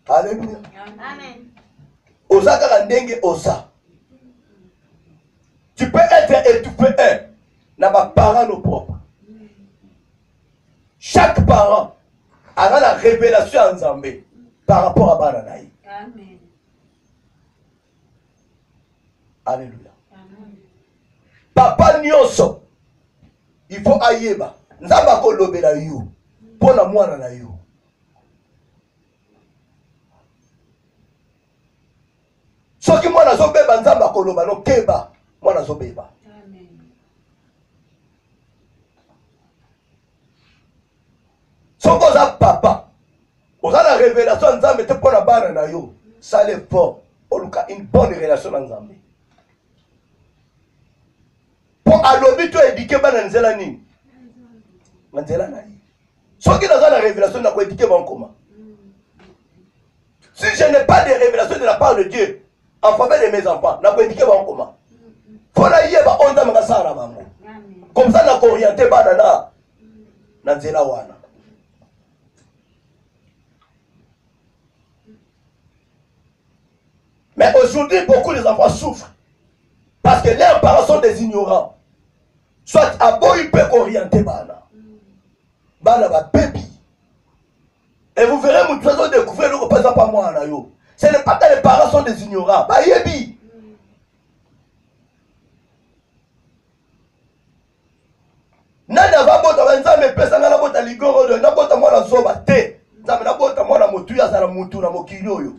Alléluia. Amen. Osaka ndenge osa. Tu peux être étouffé n'a pas parents nos propres. Chaque parent a la révélation en Zambé par rapport à Bananaï. Amen. Alléluia. Amen. Papa Nyoso, il faut ayeba. Nzamba ko lobela yo. Pona mwana na yo. Soki mwana zo beba nzamba ko loba no keba mwana zo beba. Amen. Soko za papa. Oza la révélation nzambe te pona bana na yo. Ça l'est fort. Oluka une bonne relation na nzambe. Pour alobi to éduquer bana nzela nini? Nzela na yi. Soki dans la révélation na ko éduquer ban comment? Si je n'ai pas de révélation de la part de Dieu en faveur de mes enfants, na ko éduquer ban comment? Faut la yeba onda makasara bango. Comme ça na ko orienter bana na nzela wana. Mais aujourd'hui, beaucoup des enfants souffrent. Parce que leurs parents sont des ignorants. Soit à beau, ils peuvent orienter Bana. Bana va baby. Et vous verrez, vous devez découvrir le représentant pas moi. Ce n'est pas que les parents sont des ignorants. Bah, yebi. Nana va bota nzambe pesa ngala bota ligoro de na bota mwana zoba te. Nzambe na bota mwana mutu ya zala mutu na mokili oyo.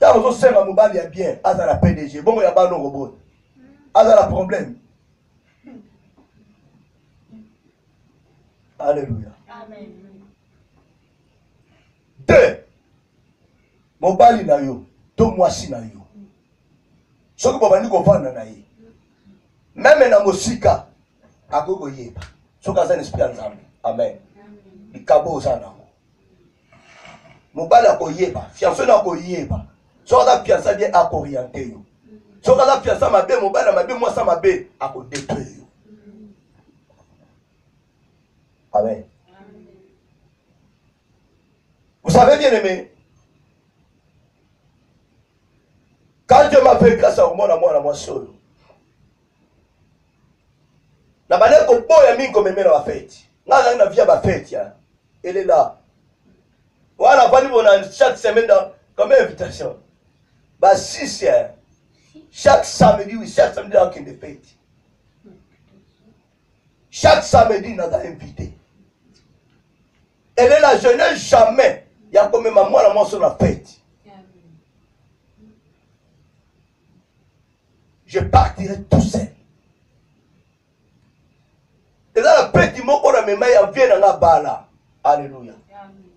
Quand vous savez que mobile est bien, à la PDG, bon, il y a pas de robot. À la problème. Alléluia. Amen. 2. Mobile na yo, 2 mois si na yo. Ce que vous avez dit qu'on va na yo. Même na mosika, à gogo yeba. Ce que ça n'esprit ensemble. Amen. Il kabo sana. Mobile à ko yeba, fiancé na ko yeba. Si on a fiancé bien à orienter. Si on a fiancé ma bé, mon bel ma bé, moi ça ma bé à détruire. Amen. Vous savez bien aimé, quand Dieu m'a fait grâce à moi seul. La manière que boya mingi comme même la fête. Là na vie ma fête elle est là. Voilà, chaque semaine comme invitation. Bah, si c'est chaque samedi, oui, chaque samedi, on a une fête. Chaque samedi, on a invité. Elle est là, je n'ai jamais. Il y a comme maman, la maman sur la fête. Je partirai tout seul. Et là, la petit mot qu'on a mis, il vient dans la bala. Alléluia.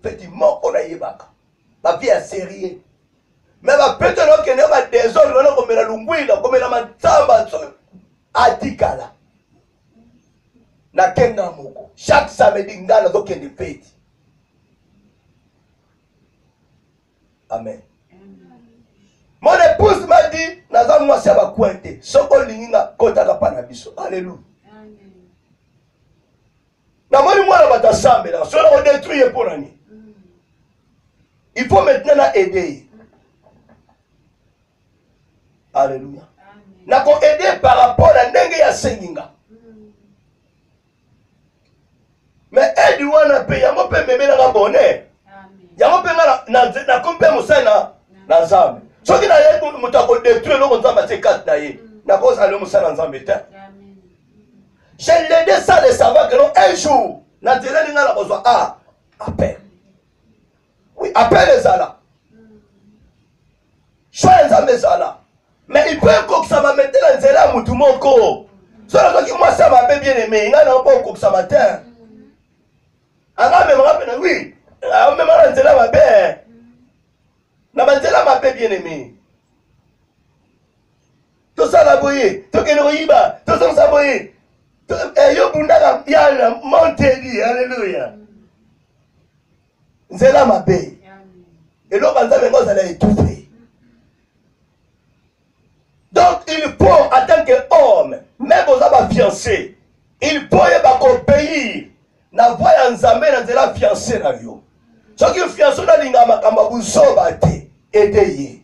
Petit mot qu'on a eu. La vie est sérieuse. Mais peut-être qu'il y a des désordres comme la lunguila, comme la matamba, adikala. Na kenga moko. chaque samedi nga na dokende fete. Amen. Mon épouse m'a dit naza mwasi ba kwente soko linga kota ka panabiso. Alléluia. Na moni mwana bata sambe là, so on détruire pour nani. Il faut maintenant aider. Alléluia. Na ko aider par rapport à ndenge ya senginga. Mais aide wana pe yango pe meme na bonheur. Yango pe na kompe musana na nzambe. Soki na yetu mutako détruire lo nzambe te kat na ye. Na ko sa le musana nzambe te. Je l'ai dit ça de savoir que non un jour na télé ninga la besoin appel. Oui, appel les ala. Choix nzambe zala. Mais il peut que ça va mettre dans zela mutu moko. So la qui moi ça m'a bien aimé, nga na pas que ça matin. Anga me rappelle oui. Même dans zela m'a bien. Na zela m'a bien aimé. Tout ça la boyer, tout que le yiba, tout ça ça boyer. Yo bunda ya monteli, alléluia. Zela m'a bien. Et l'autre nzambe ngo zala étouffé. Donc il faut, en tant qu'homme, même aux hommes fiancés, il faut obéir. Na voya nzambe na zela fiancé na yo. So ki fiancé na linga makamba buzoba te, aider.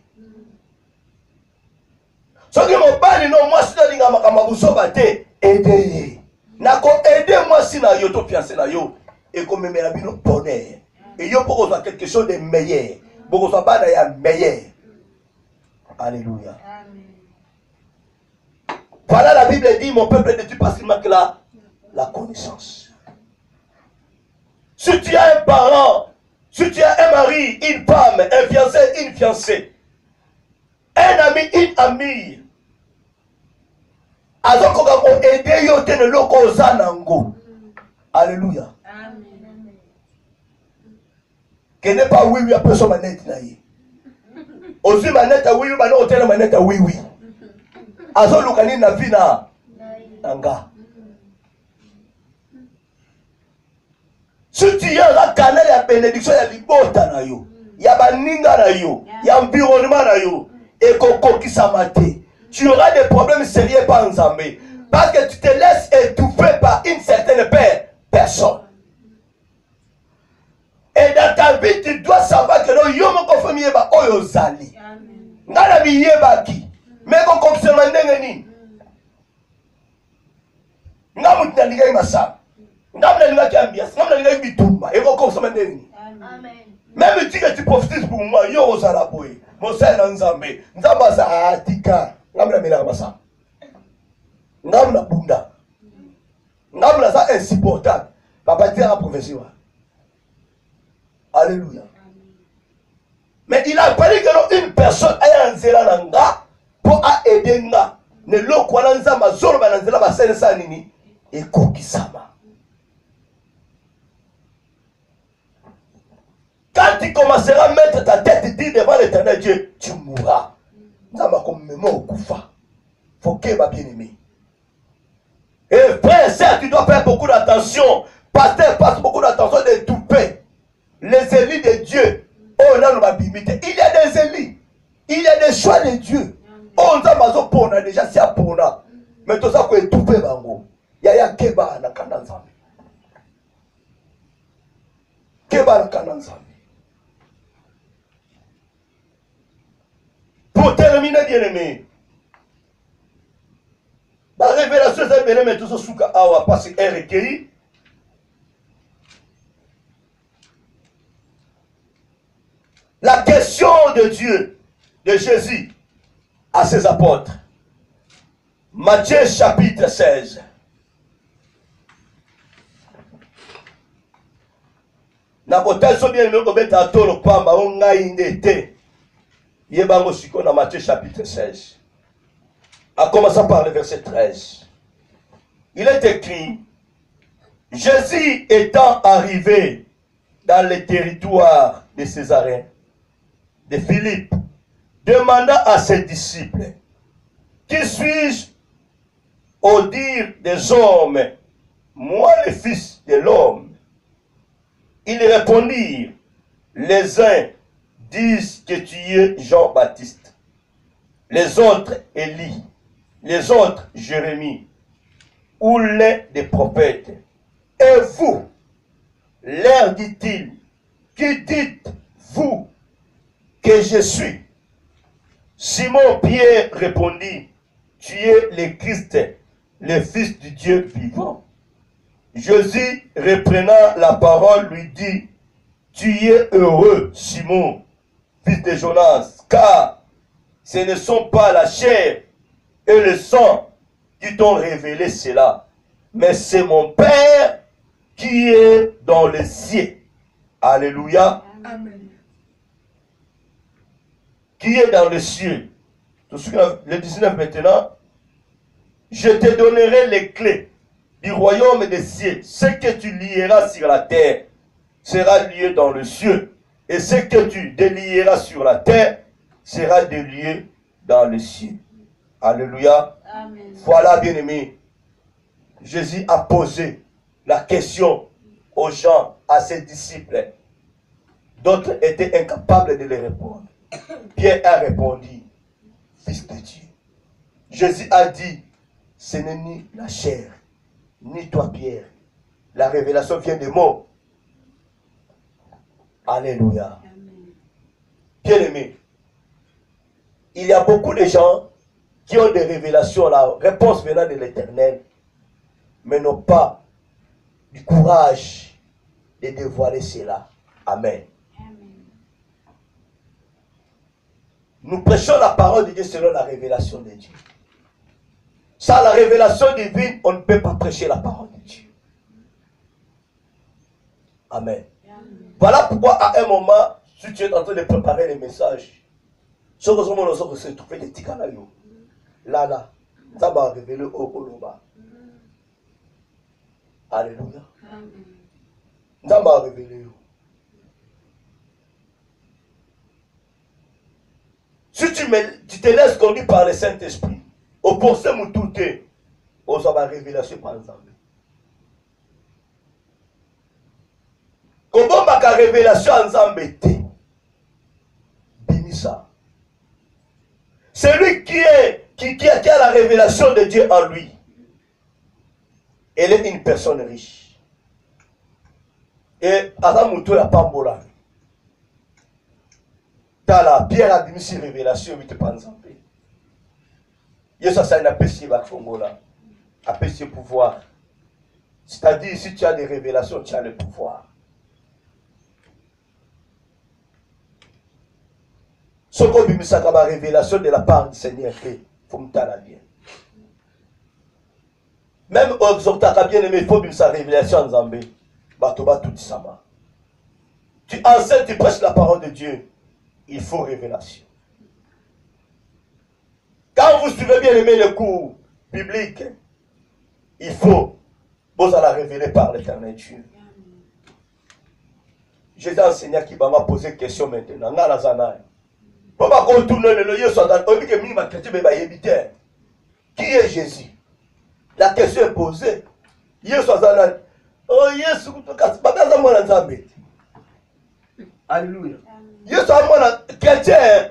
So ki mobali no mwasi na linga makamba buzoba te, aider. Na ko aider mwasi na yo to fiancé na yo et ko memela bino bonheur. Et yo pour avoir quelque chose de meilleur. Pour que bana ya meilleur. Alléluia. Voilà, la Bible dit, mon peuple ne tue pas qu'il manque la connaissance. Si tu as un parent, si tu as un mari, une femme, un fiancé, une fiancée, un ami, une amie, azoko ko aider yo te ne loko zanango. Alléluia. Qui n'est pas oui, oui, après son manette. Aussi manette à oui, oui, maintenant hôtel manette à oui, oui. Azo lukani na vina anga. Si tu as la canal ya bénédiction ya libota na yo, ya baninga na yo, ya environnement na yo, et koko qui s'amate, tu auras des problèmes sérieux par Nzambe. Parce que tu te laisses étouffer par une certaine personne. Et dans ta vie, tu dois savoir que non, yo mo konfirme ba oyo zali. Ngana bi yeba ki. Mais qu'on confirme ndengeni. Ngamu tandika imasa. Ngamu tandika kiambias, ngamu tandika bitumba. Et qu'on confirme ndengeni. Amen. Même si tu prophétises pour moi, yo ozala boy. Mon sœur na Nzambe. Nzamba za atika. Ngamu na mela masa. Ngamu na bunda. Ngamu na ça insupportable. Papa dit à prophétie. Alléluia. Mais il a fallu que une personne ait un zéla nanga pour aider nga. Ne lo kwa nzamba zoro ba nzela ba sensa nini et kokisama. Quand tu commenceras à mettre ta tête dit devant l'Éternel Dieu, tu mourras. Nzamba comme mémo kufa. Faut que ma bien-aimé. Et frère, certes, tu dois faire beaucoup d'attention. Pasteur, passe beaucoup d'attention de tout paix. Les élus de Dieu, oh là, nous va imiter. Il y a des élus, il y a des choix de Dieu. Oh, nous avons pona déjà, c'est à pona. Mais tout ça, qu'on est tout fait, bango. Il y a keba na kananzami. Keba na kananzami. Pour terminer, bien aimé, la révélation, c'est bien aimé, tout ça, souka awa, parce qu'elle recueillit. La question de Dieu, de Jésus, à ses apôtres. Matthieu chapitre 16. Nakotel so bien aimé kobeta tolo pamba onga indete. Yebango siko na Matthieu chapitre 16. A commencer par le verset 13. Il est écrit, Jésus étant arrivé dans le territoire de Césarée de Philippe, demanda à ses disciples, qui suis-je au dire des hommes, moi le Fils de l'homme. Ils répondirent, les uns disent que tu es Jean-Baptiste, les autres Élie, les autres Jérémie, ou l'un des prophètes. Et vous, leur dit-il, qui dites-vous que je suis? Simon-Pierre répondit, tu es le Christ, le Fils du Dieu vivant. Jésus, reprenant la parole, lui dit, tu es heureux, Simon, fils de Jonas, car ce ne sont pas la chair et le sang qui t'ont révélé cela, mais c'est mon Père qui est dans les cieux. Alléluia. Amen. Qui est dans les cieux. Le 19 maintenant. Je te donnerai les clés du royaume des cieux. Ce que tu lieras sur la terre sera lié dans le ciel. Et ce que tu délieras sur la terre sera délié dans le ciel. Alléluia. Amen. Voilà, bien-aimés. Jésus a posé la question aux gens, à ses disciples. D'autres étaient incapables de les répondre. Pierre a répondu, Fils de Dieu. Jésus a dit, ce n'est ni la chair, ni toi, Pierre. La révélation vient des mots. Alléluia. Bien-aimés, il y a beaucoup de gens qui ont des révélations, la réponse venant de l'Éternel, mais n'ont pas du courage de dévoiler cela. Amen. Nous prêchons la parole de Dieu selon la révélation de Dieu. Sans la révélation divine, on ne peut pas prêcher la parole de Dieu. Amen. Voilà pourquoi à un moment, si tu es en train de préparer les messages, ce que nous se trouver des petits canaux. Là, ça va révéler au Koloba. Alléluia. Ça va révéler. Si tu te laisses conduire par le Saint-Esprit, au pensée moutouté, on va révélation par exemple. Comment ma révélation ensemble Binissa. Celui qui a la révélation de Dieu en lui, elle est une personne riche. Et Adam Moutou n'a pas mbola. Dans la pierre a mis révélation, il te pense en paix. Et ça, c'est un appétit à Fongola. Appétit pouvoir. C'est-à-dire, si tu as des révélations, tu as le pouvoir. Ce qu'on dit, c'est la révélation de la part du Seigneur, il faut me dire bien. Même aux exhortateurs bien aimés, il faut que sa révélation en Zambie. Batoba tout ça. Tu enseignes, tu prêches la parole de Dieu. Il faut révélation. Quand vous suivez bien aimé le cours biblique, il faut, vous allez la révéler par l'éternel Dieu. Jésus enseignant qui m'a posé une question maintenant. Pourquoi qu'on tourne le lieu sur la qui est Jésus? La question est posée. Oh, Yesu, alléluia. Yesu amwana chrétien.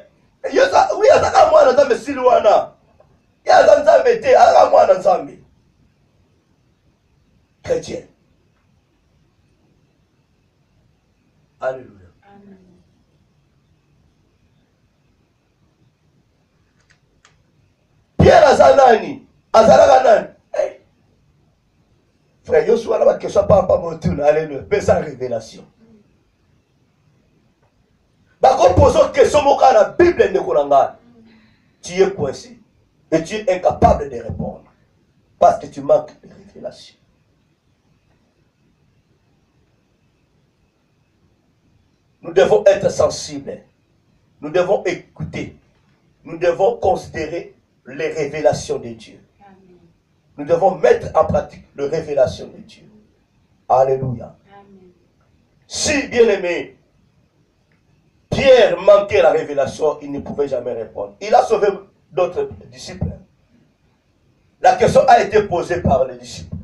Yesu oui azaka mwana nzambe silwana. Ya nzambe te azaka mwana nzambe. Chrétien. Alléluia. Amen. Pierre azanani, azalaka nani? Frère Yoshua là que ça pas montouna, alléluia. Mais sans révélation. Quand posons question à la Bible de Kolanga, tu es coincé et tu es incapable de répondre parce que tu manques de révélation. Nous devons être sensibles, nous devons écouter, nous devons considérer les révélations de Dieu. Amen. Nous devons mettre en pratique les révélations de Dieu. Alléluia. Amen. Si, bien aimé, Pierre manquait la révélation, il ne pouvait jamais répondre. Il a sauvé d'autres disciples. La question a été posée par les disciples.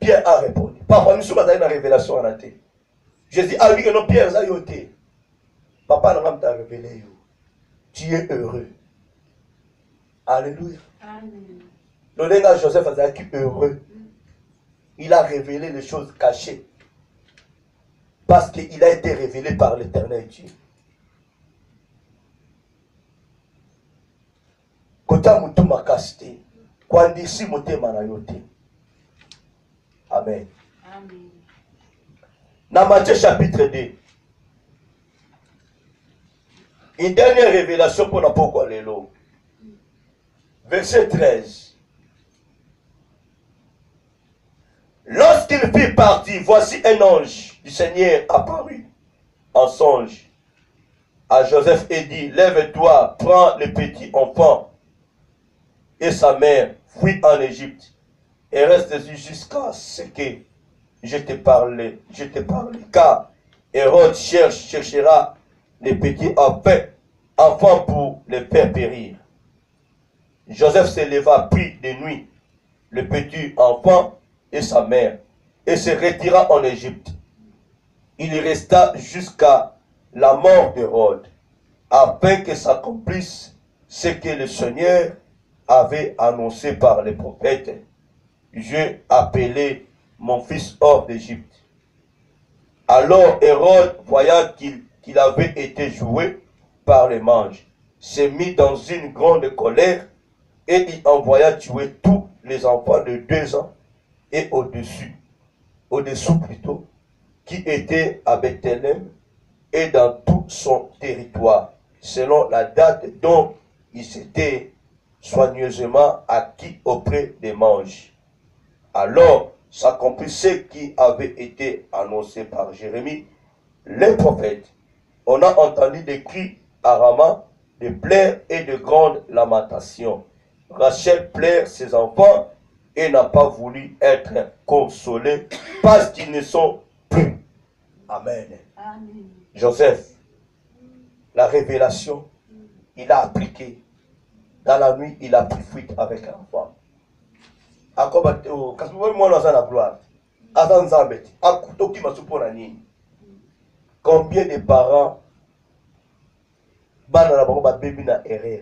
Pierre a répondu. Papa, nous sommes dans une révélation en raté. Jésus a dit que non, Pierre, ça y est. Papa n'a pas révélé. Tu es heureux. Alléluia. Amen. Le légat Joseph a été heureux. Il a révélé les choses cachées. Parce qu'il a été révélé par l'éternel Dieu. Kota mutu makasti. Kwandisi motema na yote. Amen. Amen. Dans Matthieu chapitre 2. Une dernière révélation pour n'importe quoi l'élo. Verset 13. Lorsqu'il fut parti, voici un ange du Seigneur apparut en songe à Joseph et dit, lève-toi, prends le petit enfant et sa mère, fuis en Égypte et reste jusqu'à ce que je te parle, car Hérode cherchera les petits enfants pour les faire périr. Joseph se leva, prit de nuit le petit enfant et sa mère, et se retira en Égypte. Il y resta jusqu'à la mort d'Hérode, afin que s'accomplisse ce que le Seigneur avait annoncé par les prophètes. J'ai appelé mon fils hors d'Égypte. Alors Hérode, voyant qu'il avait été joué par les manges, s'est mis dans une grande colère et il envoya tuer tous les enfants de 2 ans et au-dessous plutôt, qui étaient à Bethléem et dans tout son territoire, selon la date dont il s'était soigneusement acquis auprès des manges. Alors s'accomplit ce qui avait été annoncé par Jérémie, le prophète. On a entendu des cris à Rama, des pleurs et de grandes lamentations. Rachel pleure ses enfants et n'a pas voulu être consolée parce qu'ils ne sont plus. Amen. Amen. Joseph, la révélation, il a appliqué. Dans la nuit, il a pris fuite avec l'enfant. Combien de parents erreur.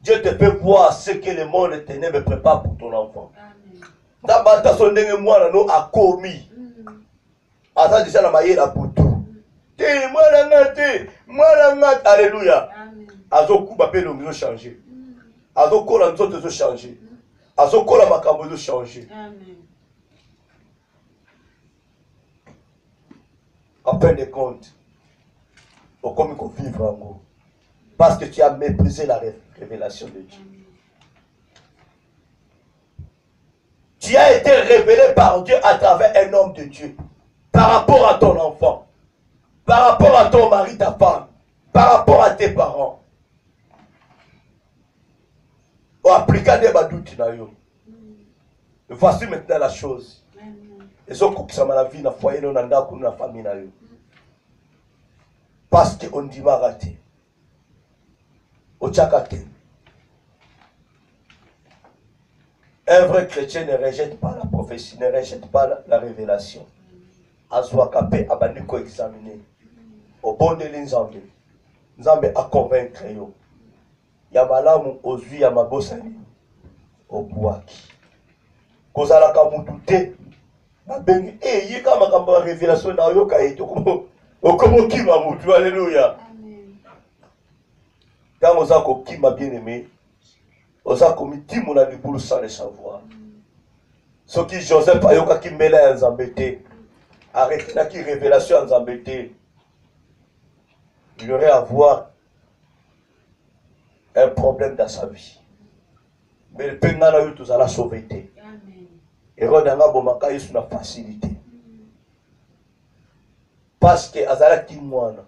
Dieu te fait voir ce que le monde des ténèbres prépare pour ton enfant. Alléluia. Azokuba pe l'homme changer. Azokola nzoto changer. Azokola makambo changer. Amen. En fin de compte, au comme il faut vivre en gros. Parce que tu as méprisé la révélation de Dieu. Tu as été révélé par Dieu à travers un homme de Dieu. Par rapport à ton enfant. Par rapport à ton mari, ta femme. Par rapport à tes parents. Ou appliquant des badouti na yo. Voici maintenant la chose. Et ce qui ça la vie, na foyer, na ndako, na famille na yo. Parce qu'on dit m'a raté. Au tchakate. Un vrai chrétien ne rejette pas la prophétie, ne rejette pas la révélation. Azouakapé, abaniko examiné. Au bon de l'Inzambe. Nzambe a convaincre yo. Yamalamu ozui yamabosani. Au bouaki. Kozala kamudute. Babengi. Eh, yé kama kamba révélation na yo kaito. Okomo kima mutu. Alléluia. Quand on a qui m'a bien aimé, on a commis tout mon boulot sans le savoir. Ce qui Joseph a eu qui mêlé à embêter, arrêtez la qui révélation à embêter, il aurait à avoir un problème dans sa vie. Mais le père n'a eu tout à la sauveté. Et Rodanga Bomaka est une facilité. Parce que Azala qui moine.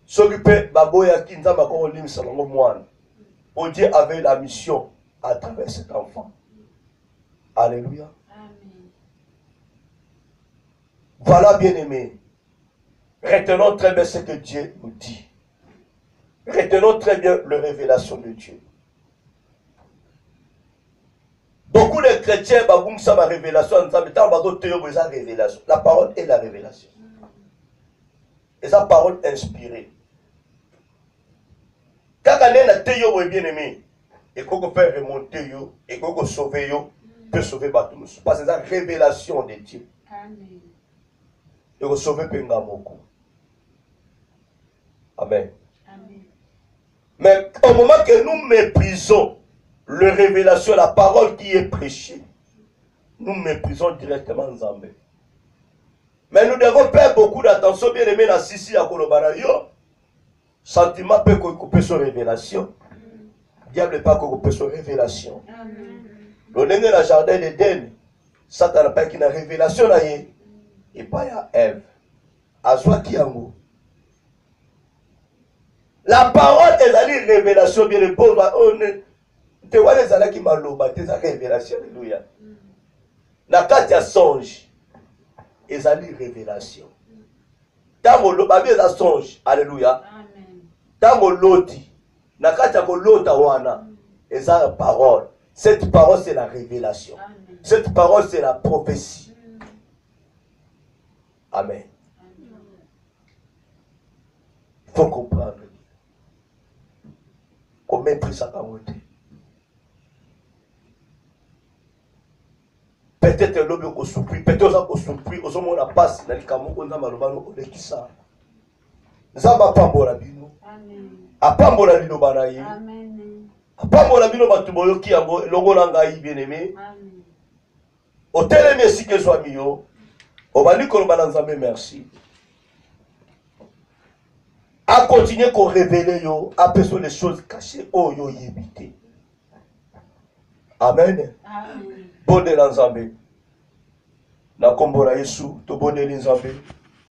S'occuper Baboya qui n'a pas encore lim salon moine. Dieu avait la mission à travers cet enfant. Alléluia. Amen. Voilà, bien aimé. Retenons très bien ce que Dieu nous dit. Retenons très bien la révélation de Dieu. Beaucoup de chrétiens, ça ma révélation, révélation. La parole est la révélation. Et sa parole inspirée. Quand on a Théo est bien aimé, et qu'on peut faire remonter, et qu'on peut sauver, peut sauver Batoumus. Parce que c'est la révélation de Dieu. Amen. Et qu'on sauve Pengamoko. Amen. Amen. Mais au moment que nous méprisons la révélation, la parole qui est prêchée, nous méprisons directement Nzambé. Mais nous devons faire beaucoup d'attention, bien aimé, dans Sisi à Kolobarayo. Sentiment peut couper son révélation. Diable pas couper son révélation. Le nègre dans le jardin d'Éden, Satan n'a pas une révélation. Et pas à Ève. À soi qui a mot. La parole est la révélation, bien aimé. Tu vois les années qui m'ont loba, c'est la révélation. Alléluia. Na kati ya songe, et la révélation. Tango loba, bien la songe. Alléluia. Tango loti, na kati ya kolota wana, et la parole. Cette parole, c'est la révélation. Amen. Cette parole, c'est la prophétie. Amen. Il faut comprendre. On méprise sa parole. Peut-être l'homme est surpris, peut-être qu'on surpris, on s'en a passé dans le camion, on a malheureusement on est qui ça. Zamba pambola bino. Amen. Apambola bino banaye. Amen. Apambola bino batuboyo ki yango longo nanga bien aimé. Amen. Otele merci que soit mio. Obali ko balanzambe merci. À continuer qu'on révèle yo, à personne les choses cachées, oh yo yébité. Amen. Amen. Bonne l'ensemble. Na kombora Yesu, to bonne l'ensemble.